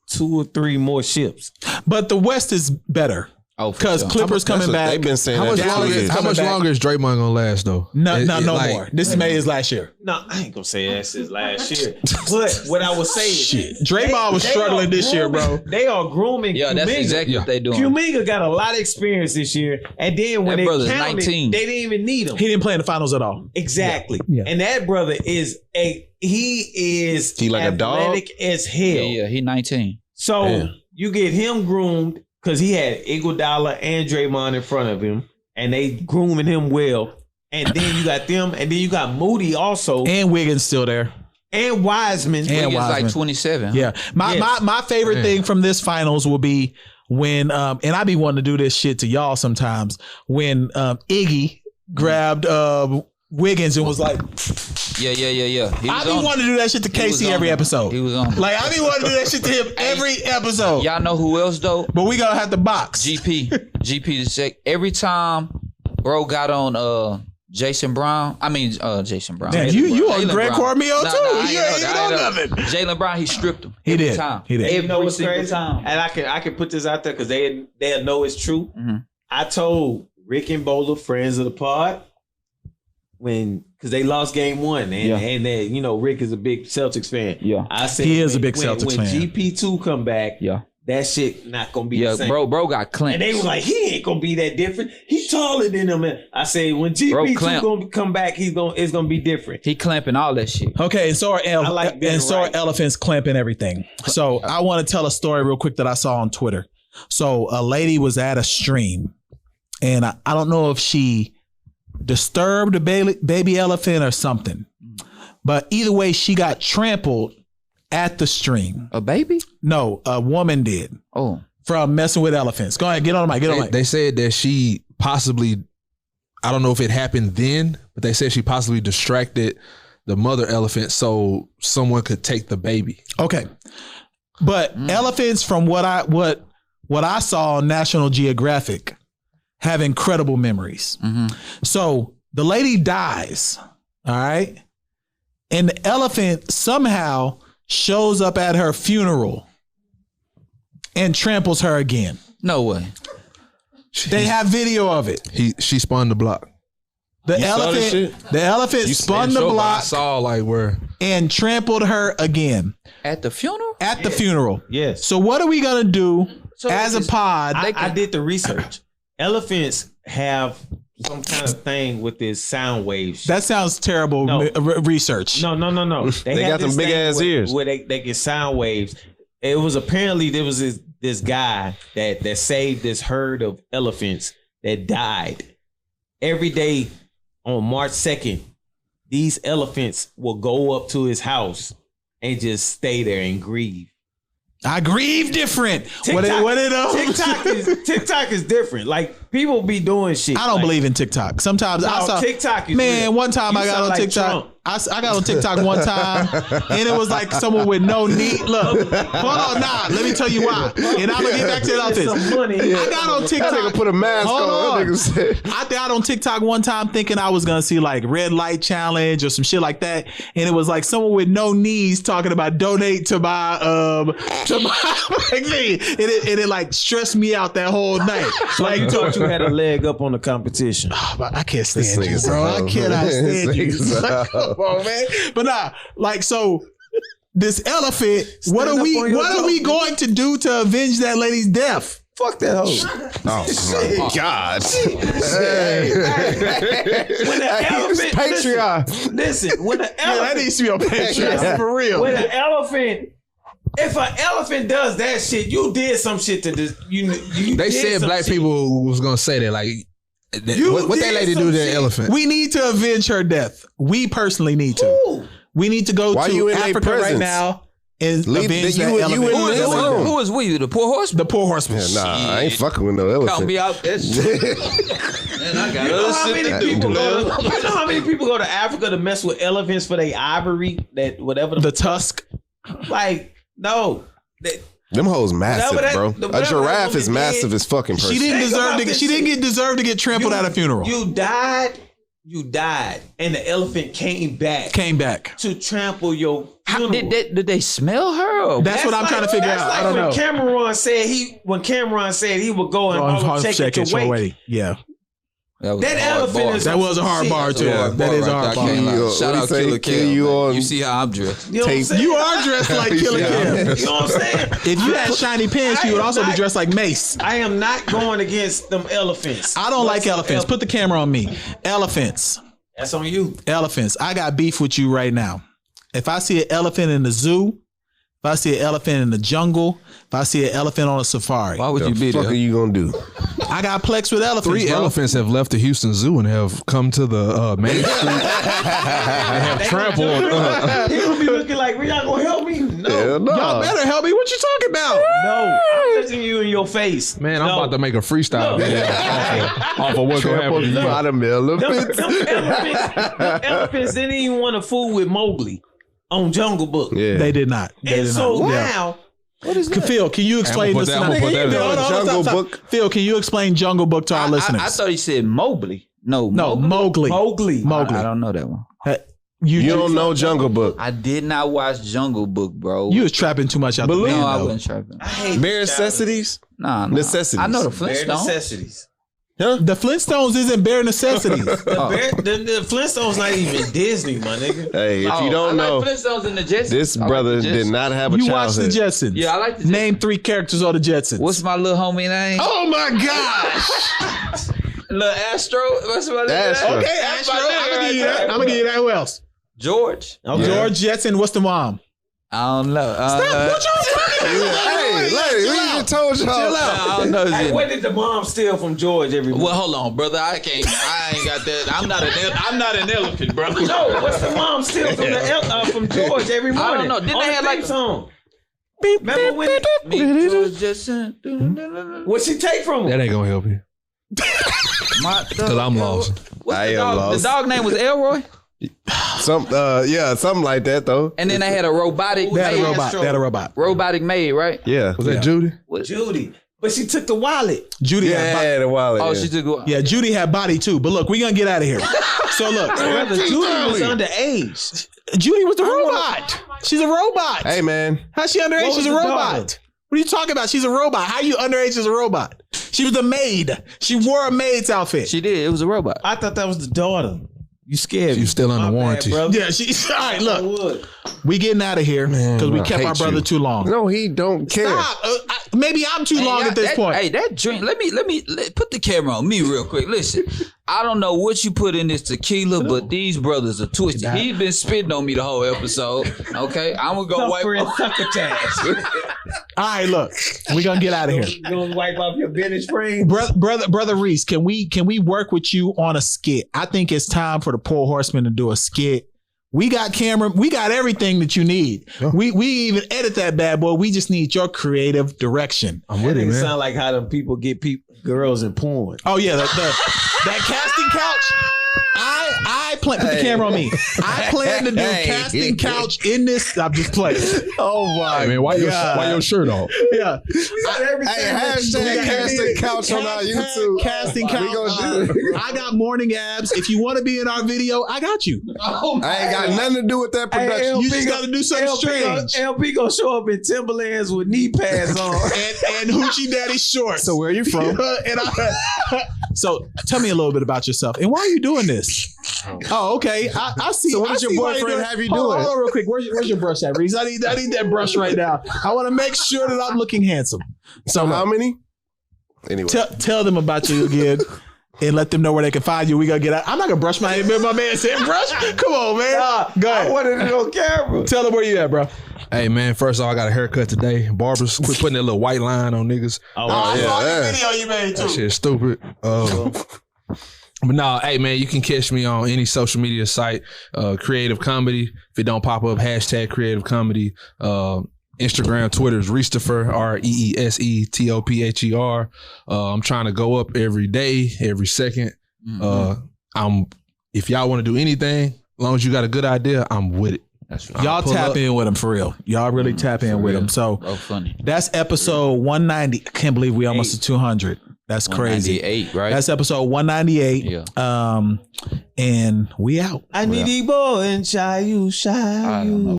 S3: 2 or 3 more ships.
S1: But the West is better.
S5: Oh, for
S1: Because
S5: sure.
S1: Clippers coming back.
S2: They've been saying
S4: How
S2: that.
S4: much
S2: for
S1: Dallas
S4: longer?
S1: is
S2: years.
S4: How
S1: coming
S4: much
S1: back.
S4: longer is Draymond gonna last though?
S1: No,
S4: It-
S1: no
S4: like-
S1: more. This May is last year.
S3: No, I ain't gonna say that's his last year. But what I was saying,
S1: Shit. Draymond was
S3: they
S1: struggling
S3: are
S1: this year, bro.
S3: grooming- They are grooming.
S5: Yeah, that's
S3: Kuminga.
S5: exactly what they doing.
S3: Kuminga got a lot of experience this year, and then when
S5: That
S3: they
S5: brother's
S3: counted,
S5: 19.
S3: they didn't even need him.
S1: He didn't play in the finals at all.
S3: Exactly.
S1: Yeah.
S3: And that brother is
S2: He like a dog?
S3: athletic as hell.
S5: Yeah, he 19.
S3: So
S2: Yeah.
S3: you get him groomed because he had Iguodala and Draymond in front of him, and they grooming him well. And then you got them, and then you got Moody also,
S1: And Wiggins still there.
S3: and Wiseman.
S1: And
S5: He's like
S1: Wiseman.
S5: 27.
S1: Yeah. My favorite
S4: Man.
S1: thing from this finals will be when and I be wanting to do this shit to y'all sometimes, when Iggy grabbed Wiggins and was like,
S5: Yeah. He
S1: I
S5: was
S1: be
S5: on-
S1: wanting to do that shit to
S5: he was
S1: Casey
S5: on
S1: every
S5: him.
S1: episode.
S5: He was on.
S1: Like I be wanting to do that shit to him every episode.
S5: Y'all know who else though?
S1: But we gonna have to box.
S5: GP to check every time bro got on Jason Brown. Jason Brown.
S1: Man,
S5: Jaylen
S1: you
S5: Brown.
S1: on
S5: Jaylen
S1: Greg
S5: Brown.
S1: Cormio
S5: Nah,
S1: too.
S5: I
S1: You
S5: ain't
S1: ain't
S5: know
S1: know
S5: that.
S1: nothing.
S5: Jaylen Brown, he stripped him.
S1: He
S5: every
S1: did.
S5: Time.
S1: He did.
S5: Every
S3: You know what's
S5: single
S3: crazy?
S5: time.
S3: And I can put this out there because they'll know it's true.
S5: Mhm.
S3: I told Rick and Bowler, friends of the pod, because they lost game 1, and they, Rick is a big Celtics fan.
S5: Yeah.
S3: I said
S1: He is a big Celtics
S3: when
S1: fan.
S3: GP2 come back,
S5: Yeah.
S3: that shit not gonna be
S5: Yeah,
S3: the same.
S5: bro got clinched.
S3: And they was like, he ain't gonna be that different. He taller than him. And I say, when GP2
S5: clamp.
S3: gonna come back, it's gonna be different.
S5: He clamping all that shit.
S1: Okay, and so are
S3: I like being
S1: are
S3: right.
S1: elephants clamping everything. So I want to tell a story real quick that I saw on Twitter. So a lady was at a stream, and I don't know if she disturbed a baby elephant or something, but either way, she got trampled at the stream.
S5: A baby?
S1: No, a woman did
S5: Oh.
S1: from messing with elephants. Go ahead, get on the mic. Get on the mic.
S4: They said that she possibly, I don't know if it happened then, but they said she possibly distracted the mother elephant so someone could take the baby.
S1: Okay. But elephants, from what I saw on National Geographic, have incredible memories.
S5: Mm-hmm.
S1: So the lady dies, all right? And the elephant somehow shows up at her funeral and tramples her again.
S5: No way.
S1: They have video of it.
S4: She spun the block.
S1: The
S2: saw this
S1: elephant
S2: You
S1: spun
S4: They
S1: the
S4: showed, but I
S1: block
S4: saw like where
S1: and trampled her again
S5: At the funeral?
S1: at the funeral.
S3: Yes.
S1: So what are we gonna do
S5: So
S1: as a
S5: it's-
S1: pod?
S3: I did the research. Elephants have some kind of thing with this sound waves.
S1: That sounds terrible.
S3: No.
S1: Research.
S3: No.
S2: They
S3: have
S2: got them
S3: this
S2: big
S3: thing
S2: ass
S3: where-
S2: ears.
S3: where they get sound waves. It was apparently there was this guy that saved this herd of elephants that died. Every day on March 2nd, these elephants will go up to his house and just stay there and grieve.
S1: I grieve different.
S3: TikTok,
S1: What it
S3: TikTok is different. Like people be doing shit.
S1: I don't believe in TikTok. Sometimes I saw
S3: TikTok. Is
S1: man,
S3: real.
S1: one time
S3: You
S1: I got
S3: sound
S1: on
S3: like
S1: TikTok.
S3: Trump.
S1: I got on TikTok one time, and it was like someone with no need. Look, hold on, nah. Let me tell you why. And I'm gonna get back to the office.
S3: Some money.
S1: I got on
S2: That
S1: TikTok.
S2: nigga put a mask
S1: Hold
S2: on. That
S1: on.
S2: nigga said,
S1: I got on TikTok one time thinking I was gonna see like red light challenge or some shit like that, and it was like someone with no knees talking about donate to my like me, and it like stressed me out that whole night.
S3: Like you thought you had a leg up on the competition.
S1: But I can't
S2: This
S1: stand you,
S2: nigga's
S1: bro.
S2: a
S1: I
S2: hoe.
S1: cannot stand
S2: This
S1: you.
S2: nigga's a
S1: Like, come on, man. But nah, like so. This elephant. What
S3: Stand
S1: are
S3: up
S1: we?
S3: on your
S1: What are we
S3: toes.
S1: going to do to avenge that lady's death?
S3: Fuck that hoe.
S2: oh my God.
S3: When the elephant,
S2: Patreon.
S3: listen, when the
S1: Yeah, that
S3: elephant,
S1: needs to be on Patreon for real.
S3: when an elephant, if an elephant does that shit, you did some shit to this. You
S4: They
S3: did
S4: said
S3: some
S4: black
S3: shit.
S4: people was gonna say that. Like,
S3: You
S4: what that
S3: did
S4: lady
S3: some
S4: do to that
S3: shit.
S4: elephant?
S1: We need to avenge her death. We personally need to.
S3: Ooh.
S1: We need to go
S2: Why
S1: to
S2: you in they
S1: Africa right
S2: presence?
S1: now and
S2: Leave
S1: avenge
S2: the-
S1: that
S2: you in
S1: elephant.
S2: this
S1: That lady
S2: room.
S1: death.
S5: Who was with you? The Poor Horsemen?
S1: The Poor Horsemen.
S2: Yeah, nah, I ain't fucking with no
S5: Count
S2: elephant.
S5: me out. That's and I got
S3: You know
S5: other
S3: how
S5: shit
S3: many
S5: to do.
S3: people go to, you know how many people go to Africa to mess with elephants for their ivory, that whatever
S1: The tusk.
S3: like no.
S2: Them hoes massive,
S3: Whatever that-
S2: bro.
S3: whatever
S2: A giraffe
S3: that
S2: is
S3: woman
S2: massive
S3: did,
S2: as fucking person.
S1: She didn't
S3: Think
S1: deserve
S3: about
S1: to.
S3: this
S1: She didn't
S3: shit.
S1: deserve to get trampled at a funeral.
S3: You died, and the elephant came back
S1: Came back.
S3: to trample your
S5: How,
S3: funeral.
S5: did they smell her? Or
S1: That's what I'm trying to figure
S3: that's
S1: out.
S3: Like
S1: I don't
S3: when
S1: know.
S3: Cameron said he would go and
S1: On
S3: check it your weight.
S1: Yeah.
S5: that was
S3: That
S5: a hard
S3: elephant
S5: bar.
S3: is-
S1: That was a hard
S3: Shit.
S1: bar too.
S2: Yeah.
S1: That is a hard bar.
S5: I can't lie.
S2: What
S5: Shout
S2: he
S5: out
S2: say?
S5: Killer
S2: Kill
S5: Cam.
S2: you
S5: man.
S2: on
S5: You see how I'm dressed.
S3: You know what I'm
S2: Tape.
S3: saying?
S1: You are dressed like Killer
S2: Yeah.
S1: Cam.
S3: You know what I'm saying?
S1: If you had shiny pants, you would also be dressed like Mace.
S3: I am not going against them elephants.
S1: I don't like elephants. Put the camera on me. Elephants.
S3: That's on you.
S1: Elephants. I got beef with you right now. If I see an elephant in the zoo, if I see an elephant in the jungle, if I see an elephant on a safari,
S5: Why would you be
S2: What the fuck are
S5: there?
S2: you gonna do?
S1: I got plex with elephants.
S4: 3
S1: bro.
S4: elephants have left the Houston Zoo and have come to the main street and have trampled.
S3: He gonna be looking like, "We not gonna help me?" No,
S2: Hell no.
S1: Y'all better help me. What you talking about?
S3: no. I'm looking you in your face.
S4: Man, I'm
S3: No.
S4: about to make a freestyle
S3: No.
S4: video off of what's gonna happen to you.
S2: by them elephants.
S3: Them elephants didn't even want to fool with Mowgli on Jungle Book.
S2: Yeah.
S1: They did not. They
S3: And
S1: did
S3: so
S1: not. Yeah.
S3: now,
S1: Phil, can you explain
S4: put
S1: this?
S4: that- I'm gonna put that in.
S1: Hold on,
S2: Jungle
S1: stop.
S2: Book.
S1: Phil, can you explain Jungle Book to our listeners?
S5: I thought he said Mowgli. No,
S1: no, Mowgli.
S3: Mowgli.
S1: Mowgli.
S5: I don't know that one.
S2: You don't know Jungle Book.
S5: I did not watch Jungle Book, bro.
S1: You was trapping too much out the
S2: Believe-
S1: van,
S5: no, I
S1: though.
S5: wasn't trapping.
S3: I hate
S2: Bare
S3: this challenge.
S2: necessities.
S5: Nah,
S2: Necessities.
S5: I know the
S3: Bare
S5: Flintstones.
S3: necessities.
S1: The Flintstones isn't bare necessities.
S3: The Flintstones not even Disney, my nigga.
S2: Hey, if
S5: Oh,
S2: you don't
S5: I
S2: know,
S5: like Flintstones and the Jetsons.
S2: this
S5: I like
S2: brother
S5: the
S2: did
S5: Jetsons.
S2: not have a
S1: You watched the
S2: childhood.
S1: Jetsons.
S5: Yeah, I like the Jetsons.
S1: Name 3 characters of the Jetsons.
S5: What's my little homie name?
S1: Oh my gosh!
S5: Little Astro. What's my little
S2: Astro.
S1: Okay, Astro. I'm gonna give you that. I'm gonna give you that. Who else?
S5: George.
S3: Okay.
S1: George Jetson. What's the mom?
S5: I don't know.
S1: What y'all talking about?
S2: Hey, lady, we just told y'all.
S5: I don't know.
S3: Hey,
S5: shit.
S3: what did the mom steal from George every
S5: Well,
S3: morning?
S5: hold on, brother. I ain't got that. I'm not an elephant, brother.
S3: No, what's the mom steal from George every morning?
S5: I don't know. Didn't
S3: On
S5: they
S3: the
S5: have like
S3: theme song? Remember when?
S5: Me, George Jetson.
S3: What she take from
S4: That
S3: him?
S4: ain't gonna help you. Cause I'm lost.
S5: What's
S2: I
S5: the
S2: am
S5: dog?
S2: lost.
S5: The dog name was Elroy,
S2: Something like that though.
S5: and then they had a robotic.
S1: They had a
S5: maid.
S1: robot. They had a robot.
S5: Robotic maid, right?
S2: Yeah.
S4: Was that Judy?
S3: Judy. But she took the wallet.
S1: Judy had body.
S2: Yeah, the wallet.
S5: Oh,
S2: yeah.
S5: she took.
S1: Yeah, Judy had body too. But look, we gonna get out of here. So look,
S3: Brother, Judy was underage.
S1: Judy was the robot. She's a robot.
S2: Hey man,
S1: How's she underage?
S3: What
S1: She's
S3: was
S1: a
S3: the
S1: robot.
S3: daughter?
S1: What are you talking about? She's a robot. How you underage as a robot? She was a maid. She wore a maid's outfit.
S5: She did. It was a robot.
S3: I thought that was the daughter. You scared me.
S4: She's still under
S3: My bad,
S4: warranty.
S3: brother.
S1: Yeah, she. All right,
S3: I
S1: look,
S3: would.
S1: we getting out of here because we
S2: I
S1: kept our
S2: hate
S1: brother
S2: you.
S1: too long.
S2: no, he don't care.
S1: Stop. Maybe I'm too long at this
S5: that,
S1: point.
S5: Hey, that drink. Let me put the camera on me real quick. Listen, I don't know what you put in this tequila, but these brothers are twisted. He's been spitting on me the whole episode. Okay, I'm gonna go wipe.
S3: Suffer and succotash.
S1: All right, look, we're gonna get out of here.
S3: You gonna wipe off your bench frame?
S1: Brother Reese, can we work with you on a skit? I think it's time for the Pour Horsemen to do a skit. We got camera, we got everything that you need. We even edit that bad boy. We just need your creative direction.
S4: I'm with it, man.
S3: Sound like how the people get girls in porn.
S1: Oh yeah, that casting couch. I plan. Put the camera on me. I plan to do casting couch in this. I'm just playing.
S2: Oh my
S4: Hey, man, why your shirt off?
S1: Yeah.
S2: Hashtag casting couch on our YouTube.
S1: Casting couch.
S2: We gonna do it.
S1: I got morning abs. If you want to be in our video, I got you.
S2: I ain't got nothing to do with that production.
S1: You just got to do something strange.
S3: LP gonna show up in Timberlands with knee pads on
S1: and Hoochie Daddy shorts.
S2: So where are you from?
S1: So tell me a little bit about yourself and why are you doing this? Oh, okay. I see.
S2: So what does your boyfriend have you doing?
S1: Hold on real quick. Where's your brush at, Reese? I need that brush right now. I want to make sure that I'm looking handsome.
S2: So how many? Anyway,
S1: tell them about you again. And let them know where they can find you. We gonna get out. I'm not gonna brush my hair. My man said brush. Come on, man. Go ahead.
S3: I wanted it on camera.
S1: Tell them where you at, bro.
S4: Hey man, first off, I got a haircut today. Barbers, quit putting that little white line on niggas.
S1: I saw the video you made too.
S4: That shit's stupid. But no, hey man, you can catch me on any social media site, Creative Comedy. If it don't pop up, hashtag Creative Comedy. Instagram, Twitter is Reesetopher, Reesetopher. I'm trying to go up every day, every second. If y'all want to do anything, as long as you got a good idea, I'm with it.
S1: Y'all tap in with him for real. Y'all really tap in with him. So
S5: funny.
S1: That's episode 190. I can't believe we almost at 200. That's crazy.
S5: 198, right?
S1: That's episode 198.
S5: Yeah.
S1: And we out.
S3: I need Igbo and Chayu.